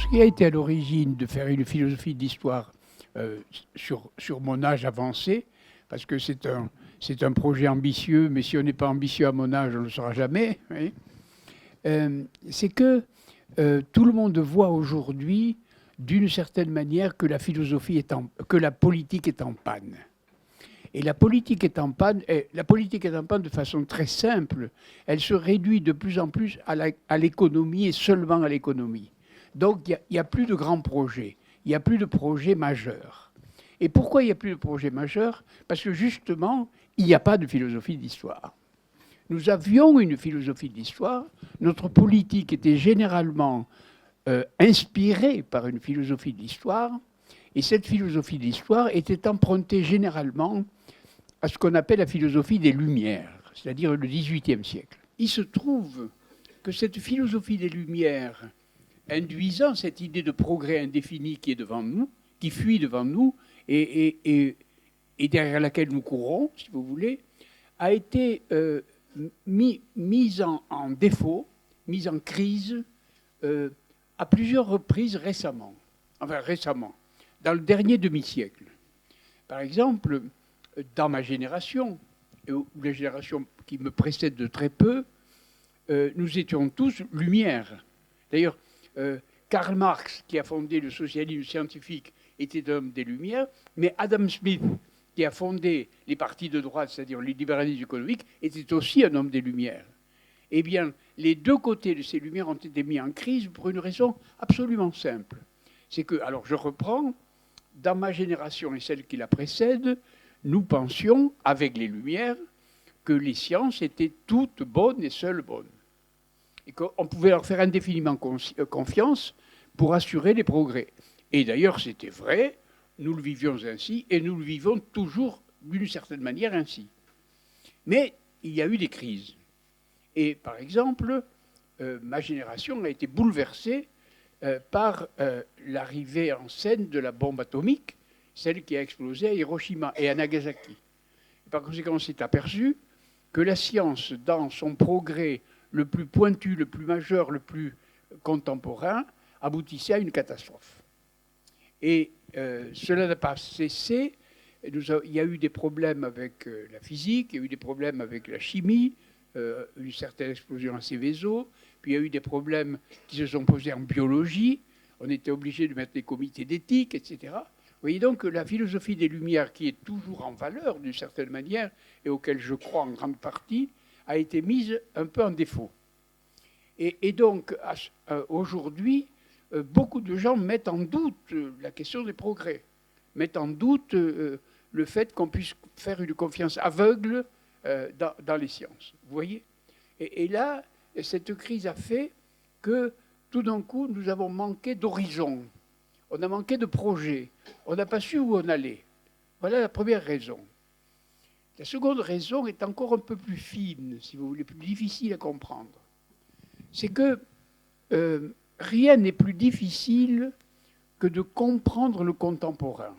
ce qui a été à l'origine de faire une philosophie de l'histoire sur mon âge avancé, parce que c'est un projet ambitieux, mais si on n'est pas ambitieux à mon âge, on ne le sera jamais, oui. C'est que tout le monde voit aujourd'hui, d'une certaine manière, que que la politique est en panne. Et la politique est en panne, de façon très simple. Elle se réduit de plus en plus à l'économie et seulement à l'économie. Donc il n'y a plus de grands projets, il n'y a plus de projets majeurs. Et pourquoi il n'y a plus de projets majeurs? Parce que justement, il n'y a pas de philosophie d'histoire. Nous avions une philosophie d'histoire, notre politique était généralement inspirée par une philosophie de l'histoire, et cette philosophie de l'histoire était empruntée généralement à ce qu'on appelle la philosophie des Lumières, c'est-à-dire le XVIIIe siècle. Il se trouve que cette philosophie des Lumières, induisant cette idée de progrès indéfini qui est devant nous, qui fuit devant nous, et derrière laquelle nous courons, si vous voulez, a été mise en défaut, mise en crise à plusieurs reprises récemment. Enfin, récemment, dans le dernier demi-siècle. Par exemple, dans ma génération, ou la génération qui me précède de très peu, nous étions tous Lumière. D'ailleurs, Karl Marx, qui a fondé le socialisme scientifique, était un homme des Lumières, mais Adam Smith, qui a fondé les partis de droite, c'est-à-dire les libéralismes économiques, était aussi un homme des Lumières. Eh bien, les deux côtés de ces Lumières ont été mis en crise pour une raison absolument simple. C'est que, alors je reprends, dans ma génération et celle qui la précède, nous pensions, avec les Lumières, que les sciences étaient toutes bonnes et seules bonnes. Et qu'on pouvait leur faire indéfiniment confiance pour assurer les progrès. Et d'ailleurs, c'était vrai, nous le vivions ainsi, et nous le vivons toujours d'une certaine manière ainsi. Mais il y a eu des crises. Et par exemple, ma génération a été bouleversée par l'arrivée en scène de la bombe atomique, celle qui a explosé à Hiroshima et à Nagasaki. Et par conséquent, on s'est aperçu que la science, dans son progrès le plus pointu, le plus majeur, le plus contemporain, aboutissait à une catastrophe. Et cela n'a pas cessé. Il y a eu des problèmes avec la physique, il y a eu des problèmes avec la chimie, une certaine explosion à Seveso, puis il y a eu des problèmes qui se sont posés en biologie. On était obligé de mettre des comités d'éthique, etc. Vous voyez donc que la philosophie des Lumières, qui est toujours en valeur d'une certaine manière, et auquel je crois en grande partie, a été mise un peu en défaut. Et donc, aujourd'hui, beaucoup de gens mettent en doute la question des progrès, mettent en doute le fait qu'on puisse faire une confiance aveugle dans les sciences. Vous voyez ? Et là, cette crise a fait que, tout d'un coup, nous avons manqué d'horizon. On a manqué de projet. On n'a pas su où on allait. Voilà la première raison. La seconde raison est encore un peu plus fine, si vous voulez, plus difficile à comprendre. C'est que rien n'est plus difficile que de comprendre le contemporain.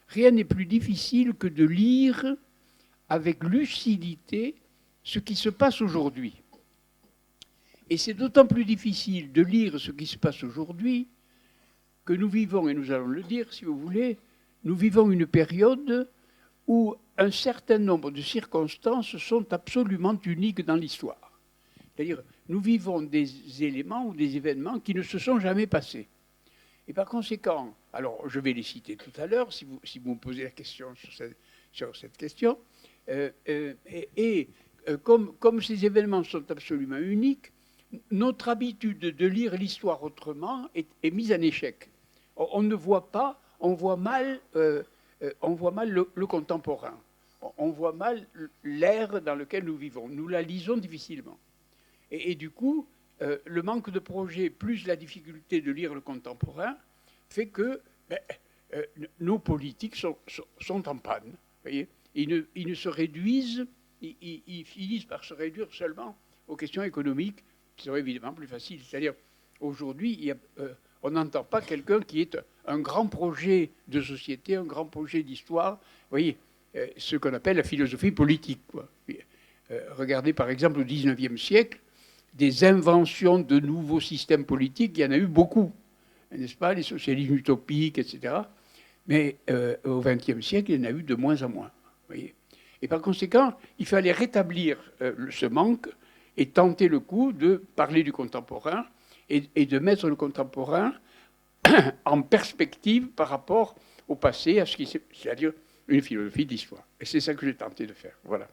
Rien n'est plus difficile que de lire avec lucidité ce qui se passe aujourd'hui. Et c'est d'autant plus difficile de lire ce qui se passe aujourd'hui que nous vivons, et nous allons le dire si vous voulez, nous vivons une période où un certain nombre de circonstances sont absolument uniques dans l'histoire. C'est-à-dire, nous vivons des éléments ou des événements qui ne se sont jamais passés. Et par conséquent, alors je vais les citer tout à l'heure, si vous me posez la question sur cette question, comme ces événements sont absolument uniques, notre habitude de lire l'histoire autrement est mise en échec. On ne voit pas, on voit mal le contemporain. On voit mal l'ère dans laquelle nous vivons. Nous la lisons difficilement. Et du coup, le manque de projet plus la difficulté de lire le contemporain fait que nos politiques sont en panne. Voyez, ils ne se réduisent, ils finissent par se réduire seulement aux questions économiques, qui seraient évidemment plus faciles. C'est-à-dire, aujourd'hui, on n'entend pas quelqu'un qui est un grand projet de société, un grand projet d'histoire. Vous voyez, ce qu'on appelle la philosophie politique, quoi. Regardez par exemple au XIXe siècle, des inventions de nouveaux systèmes politiques, il y en a eu beaucoup. n'est-ce pas, les socialismes utopiques, etc. Mais au XXe siècle, il y en a eu de moins en moins. Vous voyez. Et par conséquent, il fallait rétablir ce manque et tenter le coup de parler du contemporain et de mettre le contemporain en perspective par rapport au passé, c'est-à-dire une philosophie d'histoire. Et c'est ça que j'ai tenté de faire. Voilà.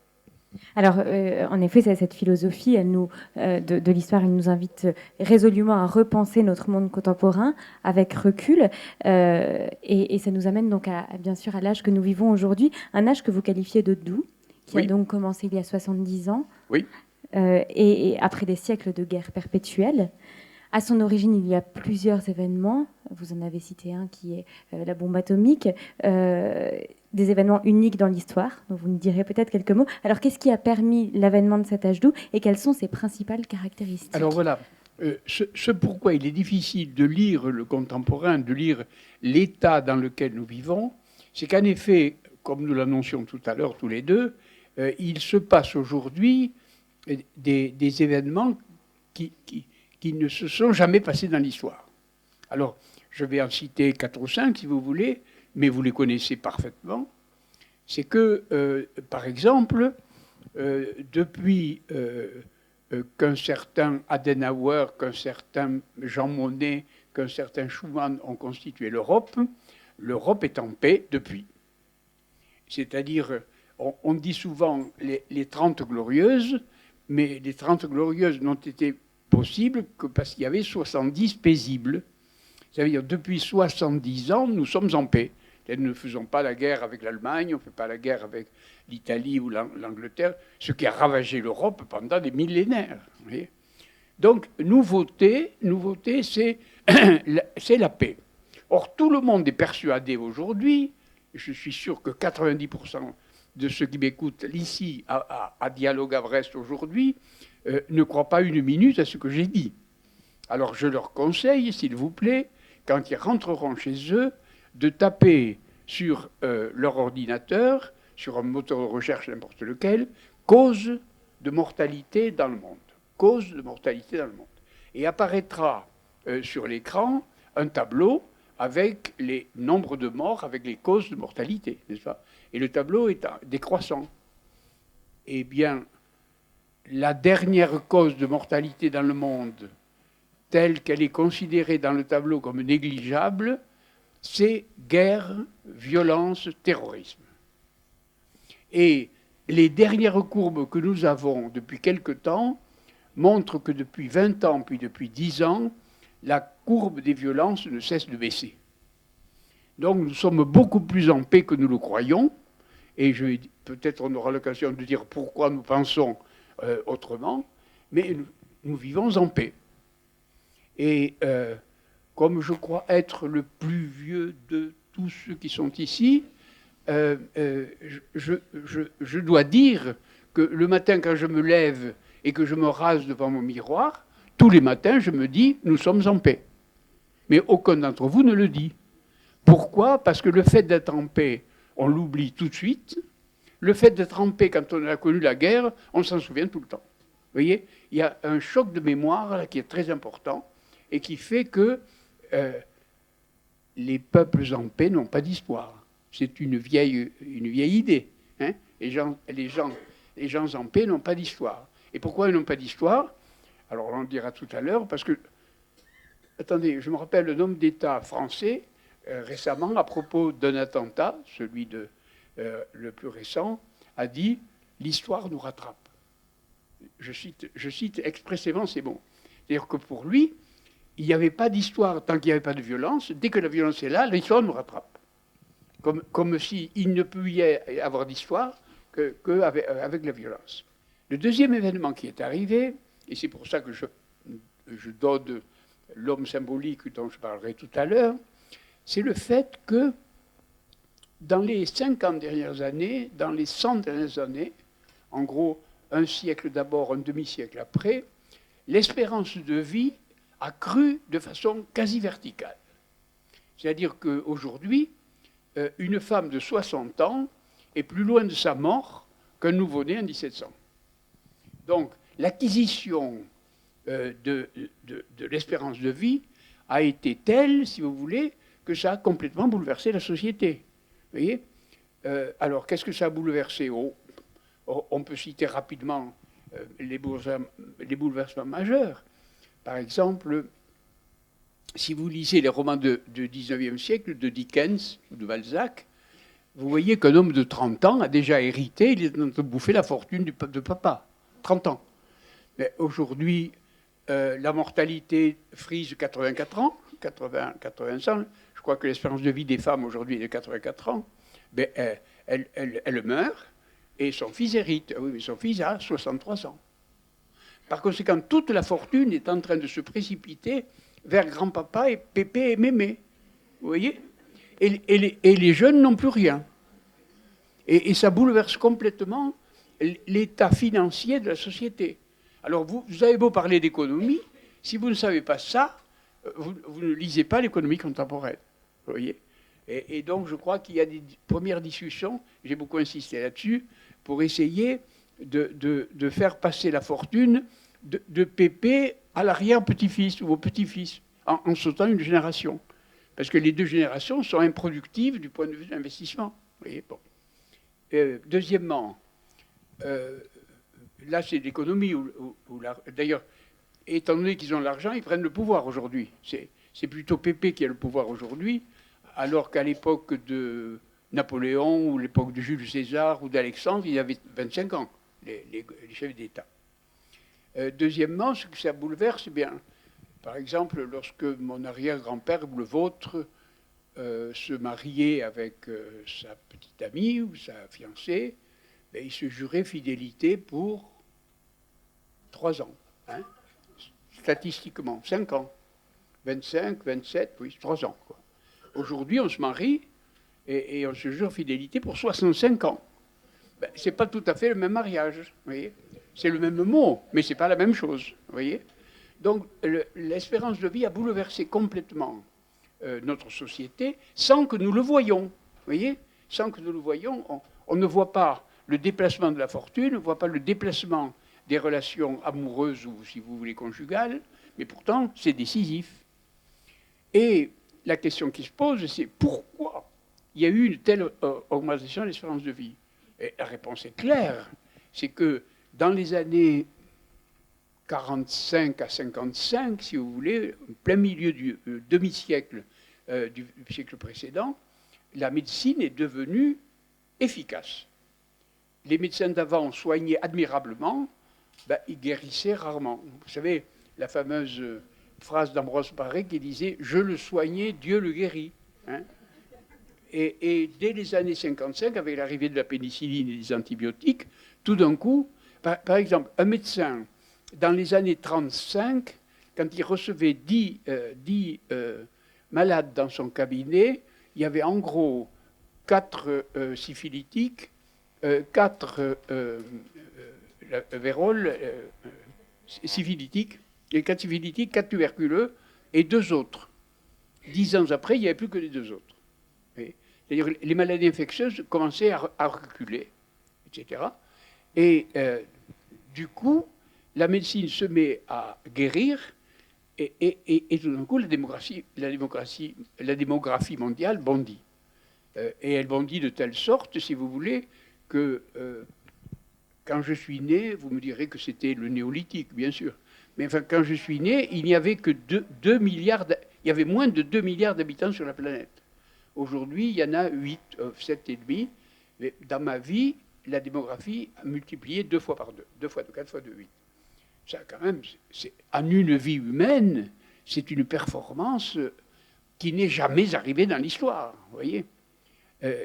Alors, en effet, cette philosophie de l'histoire, elle nous invite résolument à repenser notre monde contemporain avec recul. Et ça nous amène donc, bien sûr, à l'âge que nous vivons aujourd'hui, un âge que vous qualifiez de doux, qui a donc commencé il y a 70 ans, oui. Et après des siècles de guerre perpétuelle. À son origine, il y a plusieurs événements. Vous en avez cité un qui est la bombe atomique, des événements uniques dans l'histoire, dont vous nous direz peut-être quelques mots. Alors, qu'est-ce qui a permis l'avènement de cet âge doux et quelles sont ses principales caractéristiques? Alors voilà, ce pourquoi il est difficile de lire le contemporain, de lire l'état dans lequel nous vivons, c'est qu'en effet, comme nous l'annoncions tout à l'heure tous les deux, il se passe aujourd'hui des événements qui ne se sont jamais passés dans l'histoire. Alors, je vais en citer 4 ou 5 si vous voulez, mais vous les connaissez parfaitement. C'est que, par exemple, depuis qu'un certain Adenauer, qu'un certain Jean Monnet, qu'un certain Schuman ont constitué l'Europe, l'Europe est en paix depuis. C'est-à-dire, on dit souvent les 30 glorieuses, mais les 30 glorieuses n'ont été possibles que parce qu'il y avait 70 paisibles. C'est-à-dire, depuis 70 ans, nous sommes en paix. Nous ne faisons pas la guerre avec l'Allemagne, on ne fait pas la guerre avec l'Italie ou l'Angleterre, ce qui a ravagé l'Europe pendant des millénaires. Vous voyez. Donc, nouveauté, c'est la paix. Or, tout le monde est persuadé aujourd'hui, et je suis sûr que 90% de ceux qui m'écoutent ici à Dialogue à Brest aujourd'hui ne croient pas une minute à ce que j'ai dit. Alors, je leur conseille, s'il vous plaît, quand ils rentreront chez eux, de taper sur leur ordinateur, sur un moteur de recherche n'importe lequel, cause de mortalité dans le monde. Cause de mortalité dans le monde. Et apparaîtra sur l'écran un tableau avec les nombres de morts, avec les causes de mortalité, n'est-ce pas? Et le tableau est décroissant. Eh bien, la dernière cause de mortalité dans le monde, telle qu'elle est considérée dans le tableau comme négligeable, c'est guerre, violence, terrorisme. Et les dernières courbes que nous avons depuis quelque temps montrent que depuis 20 ans, puis depuis 10 ans, la courbe des violences ne cesse de baisser. Donc nous sommes beaucoup plus en paix que nous le croyons, et peut-être on aura l'occasion de dire pourquoi nous pensons autrement, mais nous vivons en paix. Et comme je crois être le plus vieux de tous ceux qui sont ici, je dois dire que le matin, quand je me lève et que je me rase devant mon miroir, tous les matins, je me dis, nous sommes en paix. Mais aucun d'entre vous ne le dit. Pourquoi? Parce que le fait d'être en paix, on l'oublie tout de suite. Le fait d'être en paix, quand on a connu la guerre, on s'en souvient tout le temps. Vous voyez, il y a un choc de mémoire là, qui est très important et qui fait que les peuples en paix n'ont pas d'histoire. C'est une vieille idée. Hein. Les gens en paix n'ont pas d'histoire. Et pourquoi ils n'ont pas d'histoire? Alors on le dira tout à l'heure, parce que, attendez, je me rappelle le nombre d'États français récemment, à propos d'un attentat, celui le plus récent, a dit « l'histoire nous rattrape ». Je cite expressément ces mots. C'est-à-dire que pour lui, il n'y avait pas d'histoire tant qu'il n'y avait pas de violence. Dès que la violence est là, l'histoire nous rattrape. Comme s'il ne peut y avoir d'histoire qu'avec la violence. Le deuxième événement qui est arrivé, et c'est pour ça que je donne l'homme symbolique dont je parlerai tout à l'heure, c'est le fait que dans les 50 dernières années, dans les 100 dernières années, en gros un siècle d'abord, un demi-siècle après, l'espérance de vie a cru de façon quasi verticale. C'est-à-dire qu'aujourd'hui, une femme de 60 ans est plus loin de sa mort qu'un nouveau-né en 1700. Donc, l'acquisition de l'espérance de vie a été telle, si vous voulez, que ça a complètement bouleversé la société. Vous voyez ? Alors, qu'est-ce que ça a bouleversé ? On peut citer rapidement les bouleversements majeurs. Par exemple, si vous lisez les romans du 19e siècle, de Dickens ou de Balzac, vous voyez qu'un homme de 30 ans a déjà hérité, il est en train de bouffer la fortune de papa. 30 ans. Mais aujourd'hui, la mortalité frise 84 ans, 80 ans. Je crois que l'espérance de vie des femmes aujourd'hui est de 84 ans. Mais elle meurt et son fils hérite. Oui, mais son fils a 63 ans. Par conséquent, toute la fortune est en train de se précipiter vers grand-papa et pépé et mémé. Vous voyez ? Et les jeunes n'ont plus rien. Et ça bouleverse complètement l'état financier de la société. Alors vous avez beau parler d'économie, si vous ne savez pas ça, vous ne lisez pas l'économie contemporaine. Vous voyez ? Et donc je crois qu'il y a des premières discussions, j'ai beaucoup insisté là-dessus, pour essayer de faire passer la fortune de pépé à l'arrière-petit-fils ou au petit-fils, en sautant une génération. Parce que les deux générations sont improductives du point de vue de l'investissement. Vous voyez, bon. Deuxièmement, là c'est l'économie d'ailleurs, étant donné qu'ils ont l'argent, ils prennent le pouvoir aujourd'hui. C'est plutôt Pépé qui a le pouvoir aujourd'hui, alors qu'à l'époque de Napoléon ou l'époque de Jules César ou d'Alexandre, ils avaient 25 ans, les chefs d'État. Deuxièmement, ce que ça bouleverse, c'est bien, par exemple, lorsque mon arrière-grand-père ou le vôtre se mariait avec sa petite amie ou sa fiancée, ben, il se jurait fidélité pour 3 ans. Hein, statistiquement, 5 ans. 25, 27, oui, 3 ans. Aujourd'hui, on se marie et on se jure fidélité pour 65 ans. Ben, ce n'est pas tout à fait le même mariage. Vous voyez, c'est le même mot, mais ce n'est pas la même chose. Vous voyez, donc l'espérance de vie a bouleversé complètement notre société sans que nous le voyions. Vous voyez, sans que nous le voyions, on ne voit pas le déplacement de la fortune, on ne voit pas le déplacement des relations amoureuses ou, si vous voulez, conjugales, mais pourtant, c'est décisif. Et la question qui se pose, c'est pourquoi il y a eu une telle augmentation de l'espérance de vie ? Et la réponse est claire, c'est que dans les années 45 à 55, si vous voulez, en plein milieu du demi-siècle du siècle précédent, la médecine est devenue efficace. Les médecins d'avant soignaient admirablement, ben, ils guérissaient rarement. Vous savez, la fameuse phrase d'Ambroise Paré qui disait « Je le soignais, Dieu le guérit hein ». Et dès les années 55, avec l'arrivée de la pénicilline et des antibiotiques, tout d'un coup, par exemple, un médecin, dans les années 35, quand il recevait 10 malades dans son cabinet, il y avait en gros 4 syphilitiques, 4 véroles syphilitiques, 4 syphilitiques, 4 tuberculeux et 2 autres. 10 ans après, il n'y avait plus que les 2 autres. C'est-à-dire les maladies infectieuses commençaient à reculer, etc. Et du coup, la médecine se met à guérir et tout d'un coup, la démographie mondiale bondit. Et elle bondit de telle sorte, si vous voulez, que quand je suis né, vous me direz que c'était le néolithique, bien sûr. Mais enfin, quand je suis né, il n'y avait que 2 milliards, il y avait moins de 2 milliards d'habitants sur la planète. Aujourd'hui, il y en a 8, 7,5. Mais dans ma vie, la démographie a multiplié 2 fois par 2, 2 fois 2, 4 fois 2, 8. Ça, quand même, en une vie humaine, c'est une performance qui n'est jamais arrivée dans l'histoire, vous voyez.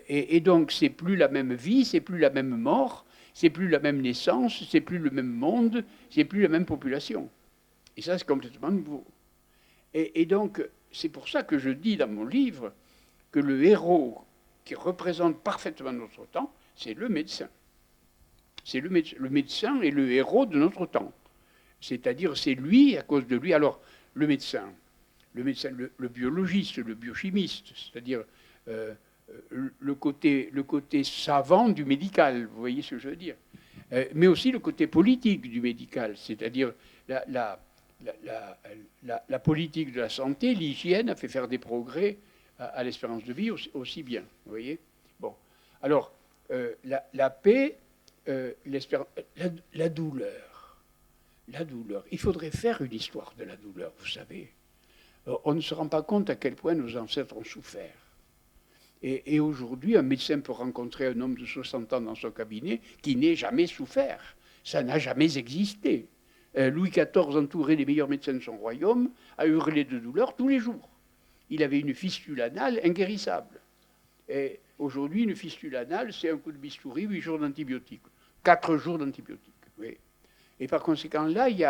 Et donc, c'est plus la même vie, c'est plus la même mort, c'est plus la même naissance, c'est plus le même monde, c'est plus la même population. Et ça, c'est complètement nouveau. Et donc, c'est pour ça que je dis dans mon livre que le héros qui représente parfaitement notre temps, c'est le médecin. C'est le médecin est le héros de notre temps. C'est-à-dire, c'est lui, à cause de lui. Alors, le médecin, le biologiste, le biochimiste, c'est-à-dire le côté savant du médical, vous voyez ce que je veux dire, mais aussi le côté politique du médical, c'est-à-dire la politique de la santé, l'hygiène a fait faire des progrès à l'espérance de vie aussi bien. Vous voyez. Bon. Alors, la paix, la douleur. La douleur. Il faudrait faire une histoire de la douleur, vous savez. On ne se rend pas compte à quel point nos ancêtres ont souffert. Et aujourd'hui, un médecin peut rencontrer un homme de 60 ans dans son cabinet qui n'ait jamais souffert. Ça n'a jamais existé. Louis XIV, entouré des meilleurs médecins de son royaume, a hurlé de douleur tous les jours. Il avait une fistule anale inguérissable. Et aujourd'hui, une fistule anale, c'est un coup de bistouri, 8 jours d'antibiotiques. 4 jours d'antibiotiques. Oui. Et par conséquent, là, il y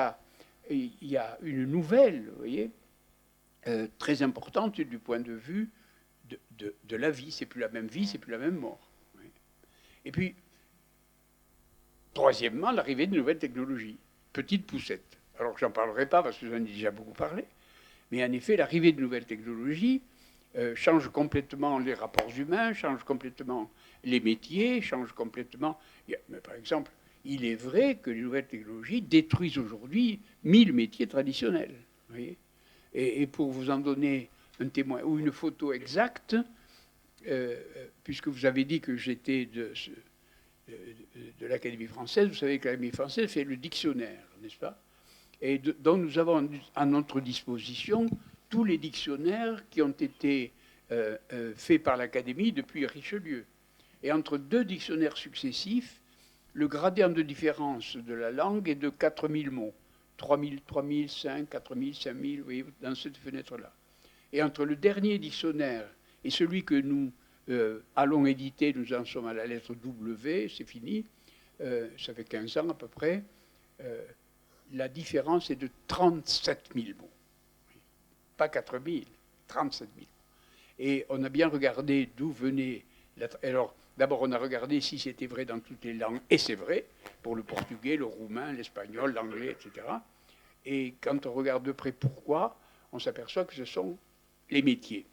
a une nouvelle, vous voyez, très importante du point de vue de la vie. C'est plus la même vie, c'est plus la même mort. Oui. Et puis, troisièmement, l'arrivée de nouvelles technologies. Petite poussette. Alors que j'en parlerai pas parce que j'en ai déjà beaucoup parlé. Mais en effet, l'arrivée de nouvelles technologies change complètement les rapports humains, change complètement les métiers, change complètement... Mais par exemple, il est vrai que les nouvelles technologies détruisent aujourd'hui 1000 métiers traditionnels. Vous voyez. Et pour vous en donner un témoin ou une photo exacte, puisque vous avez dit que j'étais de l'Académie française, vous savez que l'Académie française fait le dictionnaire, n'est-ce pas? Et dont nous avons à notre disposition tous les dictionnaires qui ont été faits par l'Académie depuis Richelieu. Et entre deux dictionnaires successifs, le gradient de différence de la langue est de 4000 mots. 3000, 5, 4000, 5000, vous voyez, dans cette fenêtre-là. Et entre le dernier dictionnaire et celui que nous allons éditer, nous en sommes à la lettre W, c'est fini, ça fait 15 ans à peu près, la différence est de 37 000 mots. Pas 4 000, 37 000. Et on a bien regardé d'où venait... Alors, d'abord, on a regardé si c'était vrai dans toutes les langues, et c'est vrai, pour le portugais, le roumain, l'espagnol, l'anglais, etc. Et quand on regarde de près pourquoi, on s'aperçoit que ce sont les métiers.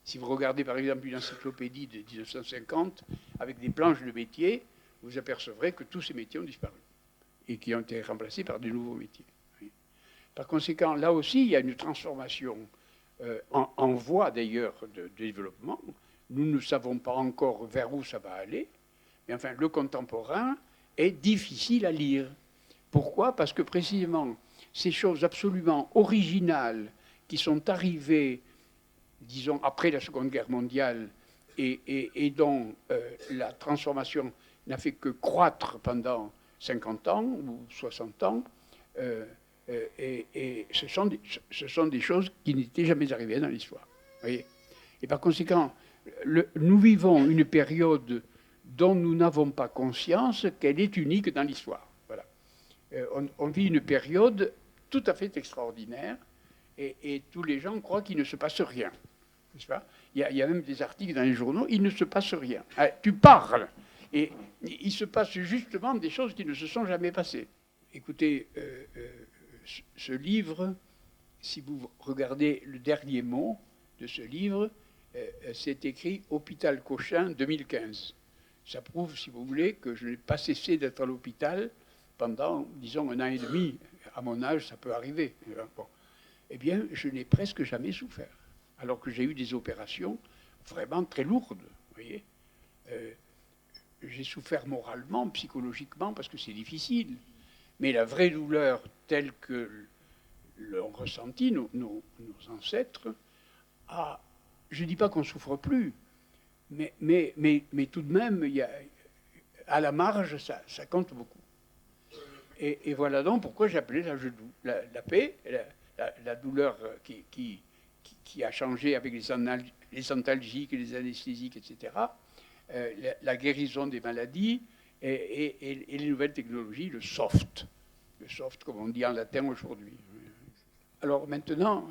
Si vous regardez par exemple une encyclopédie de 1950 avec des planches de métiers, vous apercevrez que tous ces métiers ont disparu et qui ont été remplacés par de nouveaux métiers. Par conséquent, là aussi, il y a une transformation en voie d'ailleurs de développement. Nous ne savons pas encore vers où ça va aller, mais enfin, le contemporain est difficile à lire. Pourquoi? Parce que précisément, ces choses absolument originales qui sont arrivées, disons, après la Seconde Guerre mondiale et dont la transformation n'a fait que croître pendant 50 ans ou 60 ans, et ce sont des choses qui n'étaient jamais arrivées dans l'histoire. Voyez. Et par conséquent, nous vivons une période dont nous n'avons pas conscience qu'elle est unique dans l'histoire. Voilà. On vit une période tout à fait extraordinaire et tous les gens croient qu'il ne se passe rien. N'est-ce pas? Il y a même des articles dans les journaux, il ne se passe rien. Tu parles et il se passe justement des choses qui ne se sont jamais passées. Écoutez, ce livre, si vous regardez le dernier mot de ce livre, c'est écrit « Hôpital Cochin 2015 ». Ça prouve, si vous voulez, que je n'ai pas cessé d'être à l'hôpital pendant, disons, 1 an et demi. À mon âge, ça peut arriver. Bon. Eh bien, je n'ai presque jamais souffert. Alors que j'ai eu des opérations vraiment très lourdes. Vous voyez, j'ai souffert moralement, psychologiquement, parce que c'est difficile. Mais la vraie douleur telle que l'ont ressentie nos ancêtres, je ne dis pas qu'on ne souffre plus, mais tout de même, à la marge, ça compte beaucoup. Et voilà donc pourquoi j'appelais l'âge doux. La paix, la douleur qui a changé avec les antalgiques, les anesthésiques, etc., la guérison des maladies et les nouvelles technologies, le soft, comme on dit en latin aujourd'hui. Alors maintenant,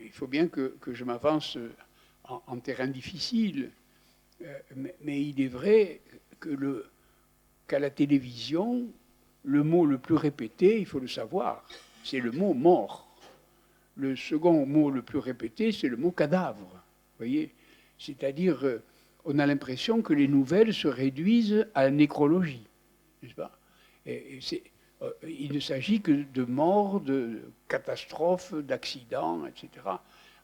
il faut bien que je m'avance en terrain difficile, mais il est vrai qu'à la télévision, le mot le plus répété, il faut le savoir, c'est le mot mort. Le second mot le plus répété, c'est le mot cadavre. Vous voyez, c'est-à-dire, on a l'impression que les nouvelles se réduisent à la nécrologie, n'est-ce pas? il ne s'agit que de morts, de catastrophes, d'accidents, etc.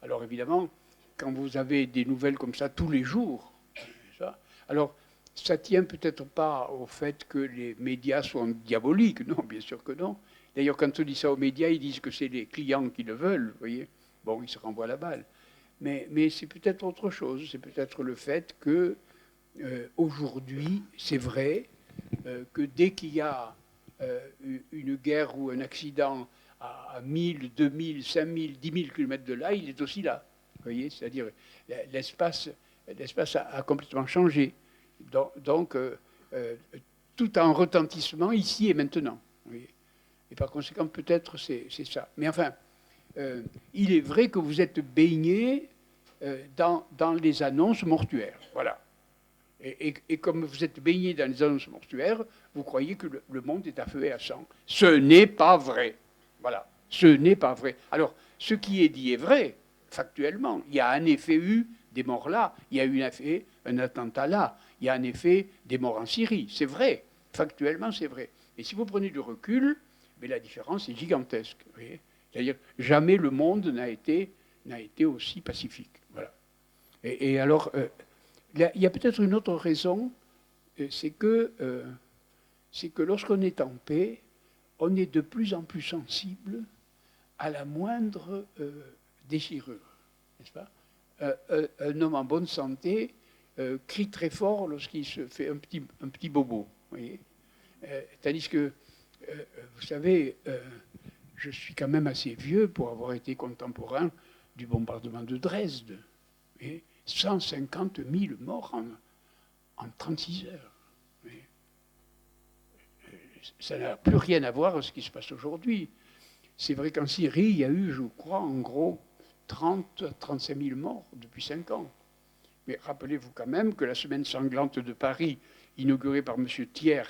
Alors évidemment, quand vous avez des nouvelles comme ça tous les jours, ça, alors ça tient peut-être pas au fait que les médias sont diaboliques, non, bien sûr que non. D'ailleurs, quand on dit ça aux médias, ils disent que c'est les clients qui le veulent, vous voyez. Bon, ils se renvoient la balle. Mais c'est peut-être autre chose. C'est peut-être le fait que aujourd'hui, c'est vrai que dès qu'il y a une guerre ou un accident à 1000, 2000, 5000, 10 000 kilomètres de là, il est aussi là. Vous voyez, c'est-à-dire l'espace a complètement changé. Donc tout a un retentissement ici et maintenant. Vous voyez. Et par conséquent, peut-être c'est ça. Mais enfin, il est vrai que vous êtes baigné dans les annonces mortuaires. Voilà. Et comme vous êtes baigné dans les annonces mortuaires, vous croyez que le monde est à feu et à sang. Ce n'est pas vrai. Voilà. Ce n'est pas vrai. Alors, ce qui est dit est vrai, factuellement. Il y a en effet eu des morts là. Il y a eu en effet un attentat là. Il y a en effet des morts en Syrie. C'est vrai. Factuellement, c'est vrai. Et si vous prenez du recul, mais la différence est gigantesque. C'est-à-dire, jamais le monde n'a été aussi pacifique. Voilà. Et alors, il y a peut-être une autre raison, c'est que lorsqu'on est en paix, on est de plus en plus sensible à la moindre déchirure, n'est-ce pas? Un homme en bonne santé crie très fort lorsqu'il se fait un petit bobo, voyez. Tandis que, vous savez, je suis quand même assez vieux pour avoir été contemporain du bombardement de Dresde. Voyez, 150 000 morts en 36 heures. Voyez. Ça n'a plus rien à voir avec ce qui se passe aujourd'hui. C'est vrai qu'en Syrie, il y a eu, je crois, en gros, 30 à 35 000 morts depuis 5 ans. Mais rappelez-vous quand même que la semaine sanglante de Paris, inaugurée par M. Thiers,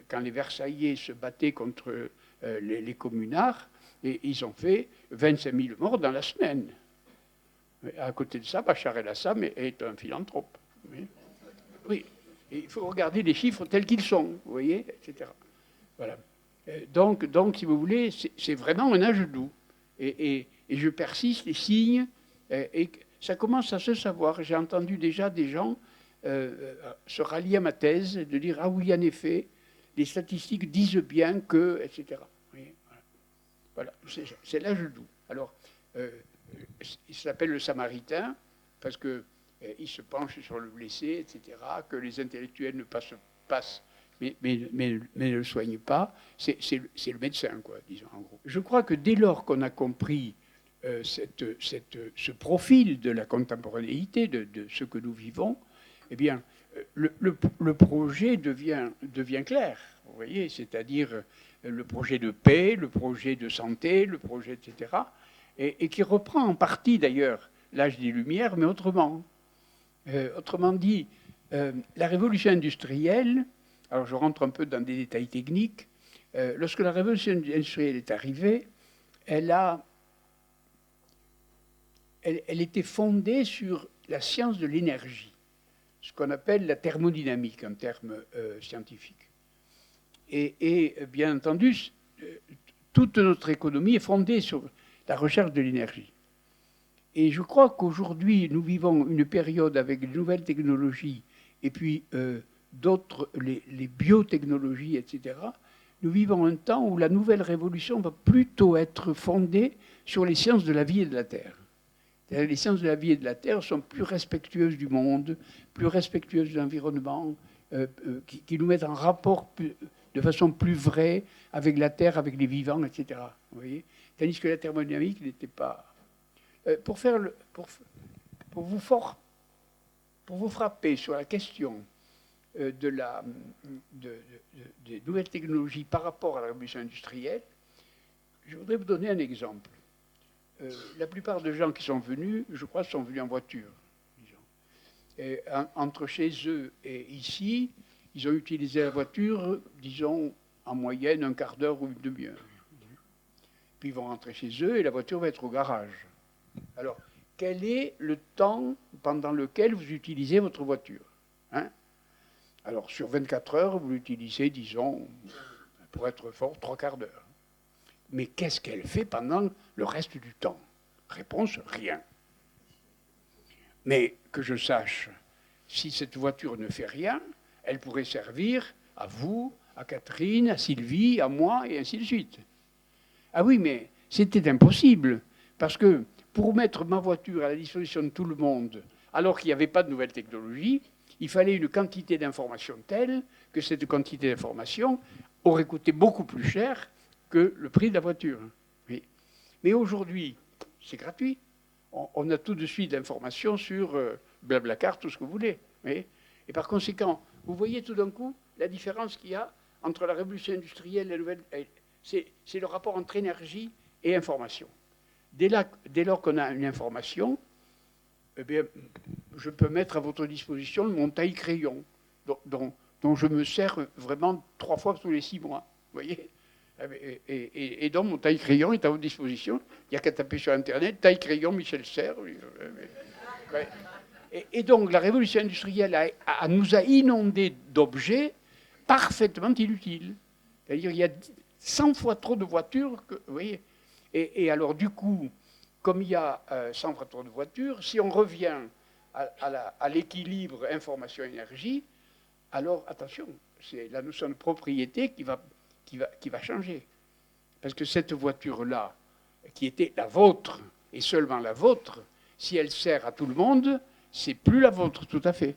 quand les Versaillais se battaient contre les communards, et ils ont fait 25 000 morts dans la semaine. À côté de ça, Bachar el-Assad est un philanthrope. Oui, et il faut regarder les chiffres tels qu'ils sont, vous voyez, etc. Voilà. Donc, si vous voulez, c'est vraiment un âge doux. Et je persiste, les signes, et ça commence à se savoir. J'ai entendu déjà des gens se rallier à ma thèse, de dire, ah oui, en effet, les statistiques disent bien que, etc. Voilà, c'est l'âge doux. Alors, il s'appelle le Samaritain, parce qu'il se penche sur le blessé, etc., que les intellectuels ne passent mais ne le soignent pas. C'est le médecin, quoi, disons, en gros. Je crois que dès lors qu'on a compris ce profil de la contemporanéité, de ce que nous vivons, eh bien, le projet devient clair, vous voyez, c'est-à-dire le projet de paix, le projet de santé, le projet, etc., et qui reprend en partie, d'ailleurs, l'âge des Lumières, mais autrement. Autrement dit, la révolution industrielle, alors je rentre un peu dans des détails techniques, lorsque la révolution industrielle est arrivée, elle était fondée sur la science de l'énergie, ce qu'on appelle la thermodynamique en termes scientifiques. Et bien entendu, toute notre économie est fondée sur la recherche de l'énergie. Et je crois qu'aujourd'hui, nous vivons une période avec de nouvelles technologies et puis d'autres, les biotechnologies, etc. Nous vivons un temps où la nouvelle révolution va plutôt être fondée sur les sciences de la vie et de la Terre. Les sciences de la vie et de la Terre sont plus respectueuses du monde, plus respectueuses de l'environnement, qui nous mettent en rapport de façon plus vraie avec la Terre, avec les vivants, etc. Vous voyez, tandis que la thermodynamique n'était pas... Pour vous frapper sur la question des nouvelles technologies par rapport à la révolution industrielle, je voudrais vous donner un exemple. La plupart des gens qui sont venus, je crois, sont venus en voiture. Et entre chez eux et ici, ils ont utilisé la voiture, disons, en moyenne un quart d'heure ou une demi-heure. Puis ils vont rentrer chez eux et la voiture va être au garage. Alors, quel est le temps pendant lequel vous utilisez votre voiture, hein? Alors, sur 24 heures, vous l'utilisez, disons, pour être fort, 3/4 d'heure. Mais qu'est-ce qu'elle fait pendant le reste du temps? Réponse, rien. Mais que je sache, si cette voiture ne fait rien, elle pourrait servir à vous, à Catherine, à Sylvie, à moi, et ainsi de suite. Ah oui, mais c'était impossible, parce que pour mettre ma voiture à la disposition de tout le monde, alors qu'il n'y avait pas de nouvelles technologies, il fallait une quantité d'informations telle que cette quantité d'informations aurait coûté beaucoup plus cher que le prix de la voiture. Oui. Mais aujourd'hui, c'est gratuit. On a tout de suite l'information sur Blablacar, tout ce que vous voulez. Oui. Et par conséquent, vous voyez tout d'un coup la différence qu'il y a entre la révolution industrielle et la nouvelle. C'est le rapport entre énergie et information. Dès lors qu'on a une information, eh bien, je peux mettre à votre disposition mon taille-crayon, dont je me sers vraiment 3 fois tous les 6 mois. Vous voyez ? Et donc, mon taille-crayon est à votre disposition. Il n'y a qu'à taper sur Internet, taille-crayon Michel Serres. Et donc, la révolution industrielle nous a inondés d'objets parfaitement inutiles. C'est-à-dire qu'il y a 100 fois trop de voitures. Vous voyez ? Et alors, du coup, comme il y a 100 fois trop de voitures, si on revient à l'équilibre information-énergie, alors, attention, c'est la notion de propriété qui va changer. Parce que cette voiture-là, qui était la vôtre, et seulement la vôtre, si elle sert à tout le monde, c'est plus la vôtre tout à fait.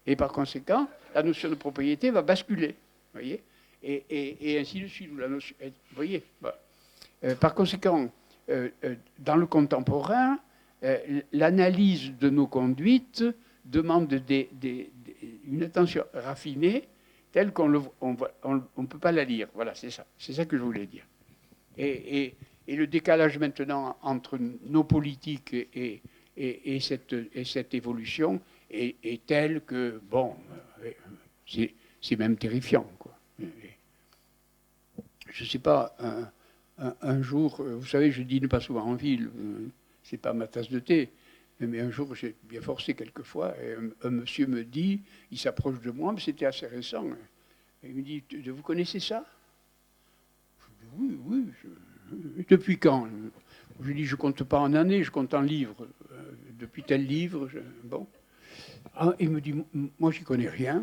Et par conséquent, la notion de propriété va basculer. Vous voyez, et ainsi de suite. Vous voyez, par conséquent, dans le contemporain, l'analyse de nos conduites demande une attention raffinée telle qu'on ne peut pas la lire. Voilà, c'est ça que je voulais dire. Et le décalage maintenant entre nos politiques et cette évolution est tel que, bon, c'est même terrifiant, quoi. Je ne sais pas, un jour, vous savez, je dîne pas souvent en ville, c'est pas ma tasse de thé, mais un jour, j'ai bien forcé quelquefois, et un monsieur me dit, il s'approche de moi, mais c'était assez récent, il me dit, vous connaissez ça? Je dis, oui, depuis quand? Je lui dis, je ne compte pas en années, je compte en livres. Depuis tel livre, bon. Ah, il me dit, moi, j'y connais rien,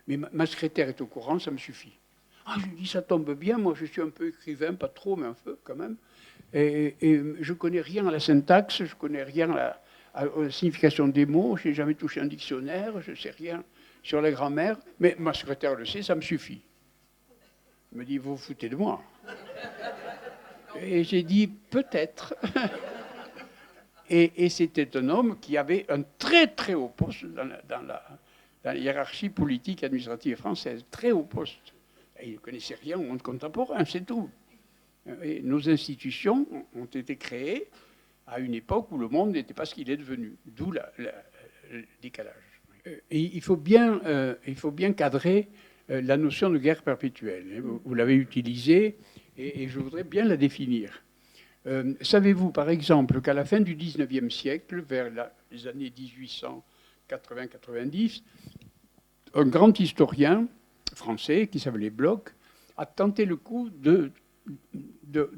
mais ma secrétaire est au courant, ça me suffit. Ah, je lui dis, ça tombe bien, moi, je suis un peu écrivain, pas trop, mais un peu, quand même. Et je ne connais rien à la syntaxe, je ne connais rien à la signification des mots, je n'ai jamais touché un dictionnaire, je ne sais rien sur la grammaire, mais ma secrétaire le sait, ça me suffit. Il me dit, vous vous foutez de moi. Et j'ai dit, peut-être. Et c'était un homme qui avait un très très haut poste dans la hiérarchie politique et administrative française, très haut poste. Et il ne connaissait rien au monde contemporain, c'est tout. Et nos institutions ont été créées à une époque où le monde n'était pas ce qu'il est devenu, d'où le décalage. Et il faut bien cadrer la notion de guerre perpétuelle. Vous l'avez utilisée et je voudrais bien la définir. Savez-vous, par exemple, qu'à la fin du XIXe siècle, vers les années 1880-90, un grand historien français qui s'appelait Bloch a tenté le coup de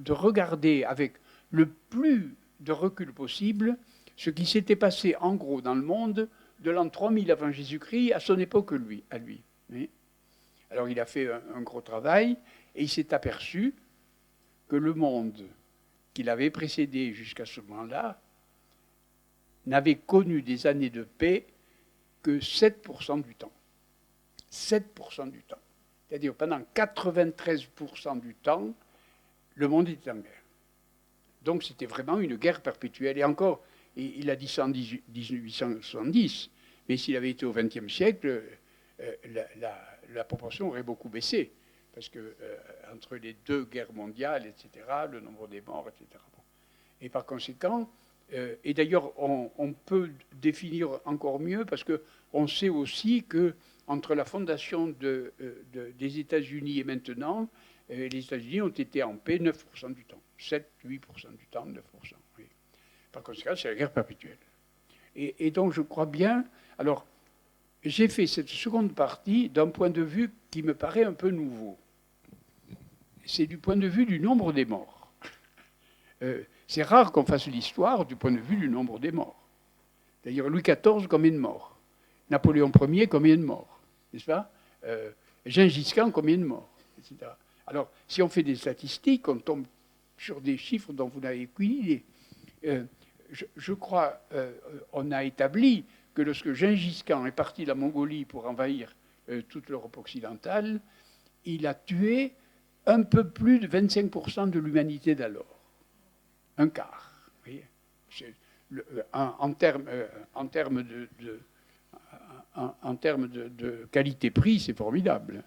regarder avec le plus de recul possible ce qui s'était passé en gros dans le monde de l'an 3000 avant Jésus-Christ à son époque à lui. Alors il a fait un gros travail et il s'est aperçu que le monde qu'il avait précédé jusqu'à ce moment-là n'avait connu des années de paix que 7% du temps. 7% du temps. C'est-à-dire pendant 93% du temps, le monde était en guerre. Donc c'était vraiment une guerre perpétuelle. Et encore, il a dit ça en 1870, mais s'il avait été au XXe siècle, la proportion aurait beaucoup baissé. Parce que entre les 2 guerres mondiales, etc., le nombre des morts, etc. Bon. Et par conséquent, et d'ailleurs, on peut définir encore mieux, parce qu'on sait aussi que entre la fondation des États-Unis et maintenant, les États-Unis ont été en paix 9% du temps. 7-8% du temps, 9%. Oui. Par conséquent, c'est la guerre perpétuelle. Et donc, je crois bien... Alors, j'ai fait cette seconde partie d'un point de vue qui me paraît un peu nouveau. c'est du point de vue du nombre des morts. C'est rare qu'on fasse l'histoire du point de vue du nombre des morts. C'est-à-dire Louis XIV, combien de morts? Napoléon Ier, combien de morts? N'est-ce pas? Gengis Khan, combien de morts? Etc. Alors, si on fait des statistiques, on tombe sur des chiffres dont vous n'avez aucune idée. Je crois, on a établi que lorsque Gengis Khan est parti de la Mongolie pour envahir toute l'Europe occidentale, il a tué un peu plus de 25% de l'humanité d'alors. Un quart. Vous voyez, en termes de qualité-prix, c'est formidable.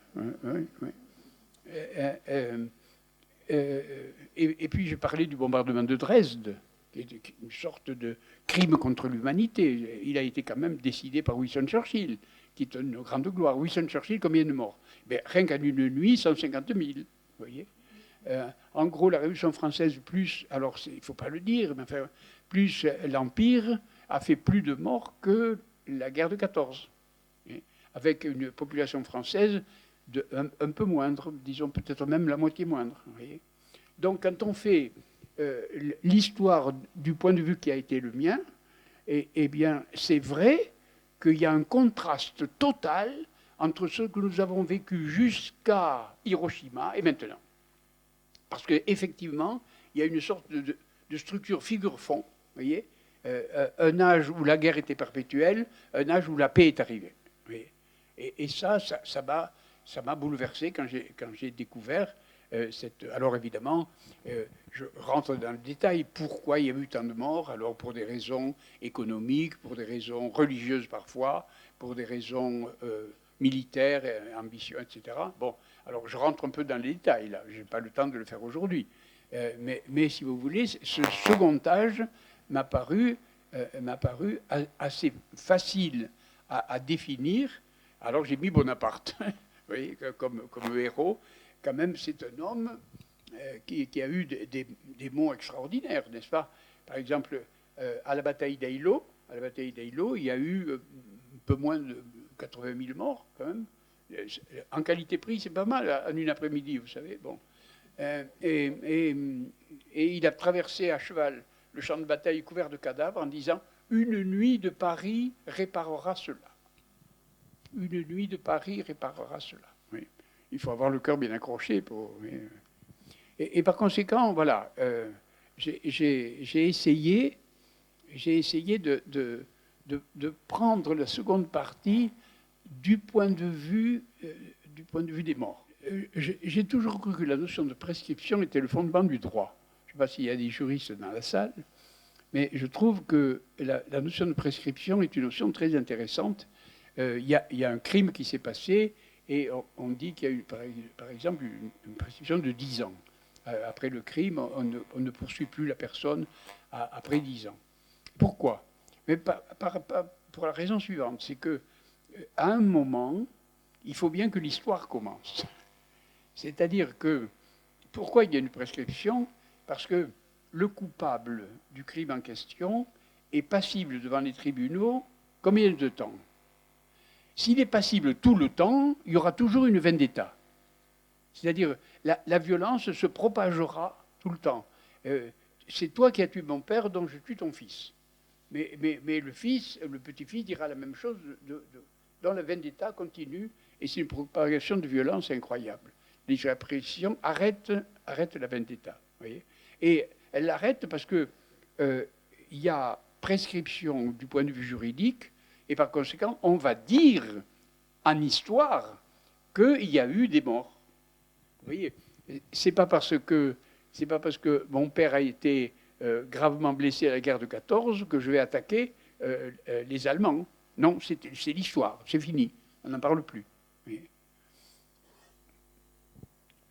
Et puis j'ai parlé du bombardement de Dresde, qui est une sorte de crime contre l'humanité. Il a été quand même décidé par Winston Churchill, qui est une grande gloire. Winston Churchill, combien de morts? Rien qu'en une nuit, 150 000. Vous voyez, en gros, la Révolution française, plus, alors il ne faut pas le dire, mais enfin, plus l'Empire a fait plus de morts que la guerre de 14, avec une population française un peu moindre, disons peut-être même la moitié moindre. Vous voyez. Donc quand on fait l'histoire du point de vue qui a été le mien, eh bien c'est vrai qu'il y a un contraste total entre ce que nous avons vécu jusqu'à Hiroshima et maintenant. Parce qu'effectivement, il y a une sorte de structure figure-fond, vous voyez, un âge où la guerre était perpétuelle, un âge où la paix est arrivée. Vous voyez. Et ça m'a bouleversé quand j'ai découvert cette... Alors évidemment, je rentre dans le détail, pourquoi il y a eu tant de morts? Alors pour des raisons économiques, pour des raisons religieuses parfois, pour des raisons militaires, ambitieuses, etc. Bon, alors je rentre un peu dans les détails, là, je n'ai pas le temps de le faire aujourd'hui. Mais si vous voulez, ce second âge m'a paru assez facile à définir. Alors j'ai mis Bonaparte, vous voyez, comme héros. Quand même, c'est un homme qui a eu des mots extraordinaires, n'est-ce pas? Par exemple, à la bataille d'Eylau, il y a eu un peu moins de 80 000 morts, quand même. En qualité-prix, c'est pas mal, en une après-midi, vous savez. Bon. Et il a traversé à cheval le champ de bataille couvert de cadavres en disant « Une nuit de Paris réparera cela ». Une nuit de Paris réparera cela. Oui. Il faut avoir le cœur bien accroché pour... Et par conséquent, voilà, j'ai essayé de prendre la seconde partie du point de vue des morts. J'ai toujours cru que la notion de prescription était le fondement du droit. Je ne sais pas s'il y a des juristes dans la salle, mais je trouve que la notion de prescription est une notion très intéressante. Il y a un crime qui s'est passé et on dit qu'il y a eu, par exemple, une prescription de 10 ans. Après le crime, on ne poursuit plus la personne après 10 ans. Pourquoi? Mais pour la raison suivante, c'est que à un moment, il faut bien que l'histoire commence. C'est-à-dire que, pourquoi il y a une prescription? Parce que le coupable du crime en question est passible devant les tribunaux combien de temps? S'il est passible tout le temps, il y aura toujours une vendetta. C'est-à-dire, la violence se propagera tout le temps. C'est toi qui as tué mon père, donc je tue ton fils. Mais le petit-fils dira la même chose, dont la vendetta continue, et c'est une propagation de violence incroyable. Les répressions arrêtent la vendetta. Voyez, et elle l'arrête parce que il y a prescription du point de vue juridique, et par conséquent, on va dire en histoire qu'il y a eu des morts. Vous voyez, c'est pas parce que mon père a été gravement blessé à la guerre de 14 que je vais attaquer les Allemands. Non, c'est l'histoire, c'est fini, on n'en parle plus. Vous voyez.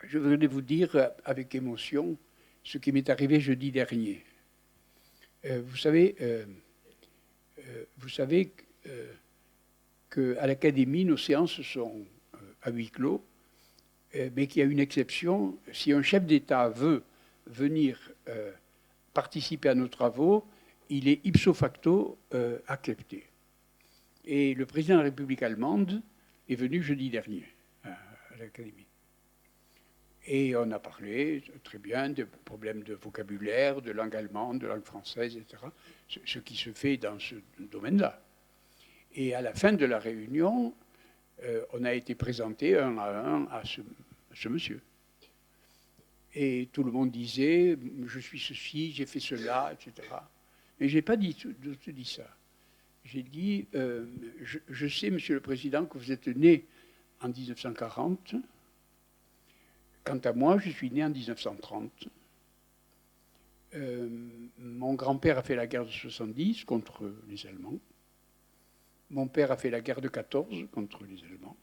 Je voudrais vous dire avec émotion ce qui m'est arrivé jeudi dernier. Vous savez qu'à l'Académie, nos séances sont à huis clos, mais qu'il y a une exception. Si un chef d'État veut venir participer à nos travaux, il est ipso facto accepté. Et le président de la République allemande est venu jeudi dernier à l'Académie. Et on a parlé très bien des problèmes de vocabulaire, de langue allemande, de langue française, etc. Ce qui se fait dans ce domaine-là. Et à la fin de la réunion, on a été présenté un à un à ce monsieur. Et tout le monde disait, je suis ceci, j'ai fait cela, etc. Mais je n'ai pas dit ça. J'ai dit, je sais, Monsieur le Président, que vous êtes né en 1940. Quant à moi, je suis né en 1930. Mon grand-père a fait la guerre de 70 contre les Allemands. Mon père a fait la guerre de 14 contre les Allemands.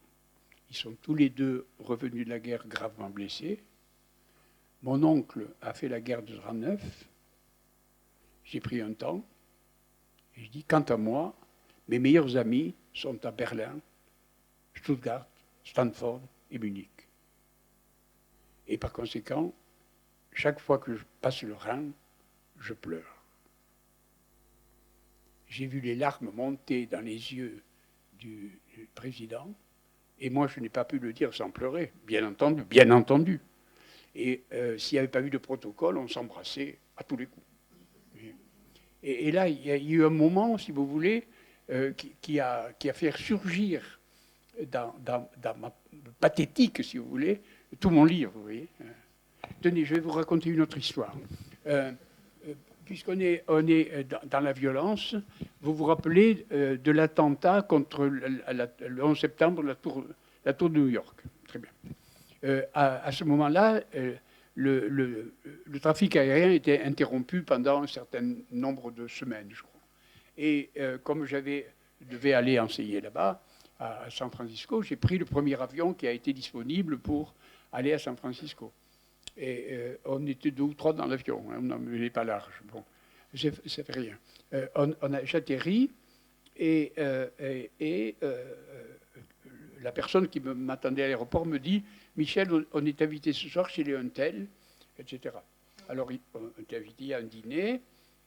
Ils sont tous les deux revenus de la guerre gravement blessés. Mon oncle a fait la guerre de 39. J'ai pris un temps. Et je dis, quant à moi, mes meilleurs amis sont à Berlin, Stuttgart, Stanford et Munich. Et par conséquent, chaque fois que je passe le Rhin, je pleure. J'ai vu les larmes monter dans les yeux du président, et moi je n'ai pas pu le dire sans pleurer, bien entendu, bien entendu. Et s'il n'y avait pas eu de protocole, on s'embrassait à tous les coups. Et là, il y a eu un moment, si vous voulez, qui a fait surgir dans ma pathétique, si vous voulez, tout mon livre, vous voyez. Tenez, je vais vous raconter une autre histoire. Puisqu'on est dans la violence, vous vous rappelez de l'attentat contre le 11 septembre, la tour de New York. Très bien. À ce moment-là, le trafic aérien était interrompu pendant un certain nombre de semaines, je crois. Et comme je devais aller enseigner là-bas, à San Francisco, j'ai pris le premier avion qui a été disponible pour aller à San Francisco. Et on était 2 ou 3 dans l'avion, hein, on n'en pas large. Bon, ça fait rien. J'atterris et la personne qui m'attendait à l'aéroport me dit « Michel, on est invité ce soir chez Léon Tel, etc. » Alors, on était invité à un dîner,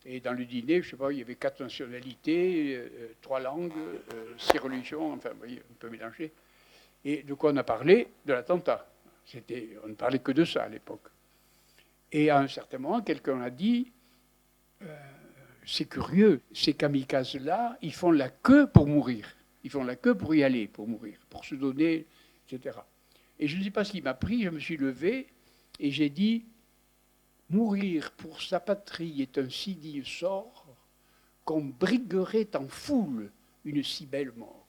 et dans le dîner, je ne sais pas, il y avait 4 nationalités, 3 langues, 6 religions, enfin, vous voyez, un peu mélangé. Et de quoi on a parlé? De l'attentat. On ne parlait que de ça à l'époque. Et à un certain moment, quelqu'un a dit c'est curieux, ces kamikazes-là, ils font la queue pour mourir. Ils font la queue pour y aller, pour mourir, pour se donner, etc. Et je ne sais pas ce qui m'a pris, je me suis levé et j'ai dit mourir pour sa patrie est un si digne sort qu'on briguerait en foule une si belle mort.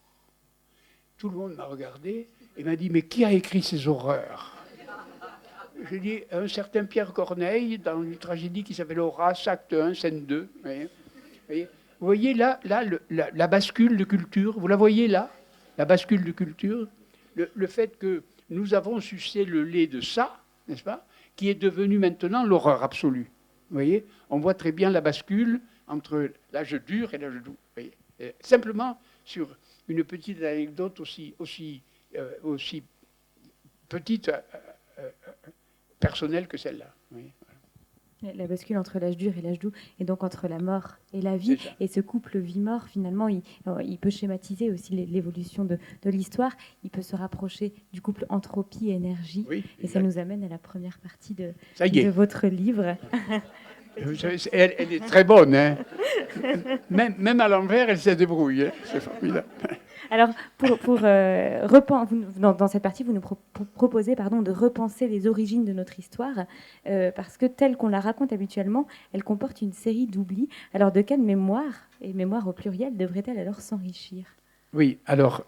Tout le monde m'a regardé et m'a dit « Mais qui a écrit ces horreurs ?» J'ai dit « Un certain Pierre Corneille, dans une tragédie qui s'appelle Horace, acte 1, scène 2. » Vous voyez là la bascule de culture, vous la voyez là, la bascule de culture, le fait que nous avons sucé le lait de ça, n'est-ce pas, qui est devenu maintenant l'horreur absolue. Vous voyez, on voit très bien la bascule entre l'âge dur et l'âge doux. Vous voyez, simplement sur une petite anecdote aussi petite, personnelle que celle-là. Oui, voilà. La bascule entre l'âge dur et l'âge doux, et donc entre la mort et la vie. Et ce couple vie-mort, finalement, il peut schématiser aussi l'évolution de l'histoire. Il peut se rapprocher du couple entropie-énergie. Oui, et ça nous amène à la première partie de votre livre. Elle est très bonne. Hein. Même à l'envers, elle se débrouille. Hein. C'est formidable. Alors, dans cette partie, vous nous proposez de repenser les origines de notre histoire, parce que telle qu'on la raconte habituellement, elle comporte une série d'oublis. Alors, de quelle mémoire, et mémoire au pluriel, devrait-elle alors s'enrichir? Oui, alors,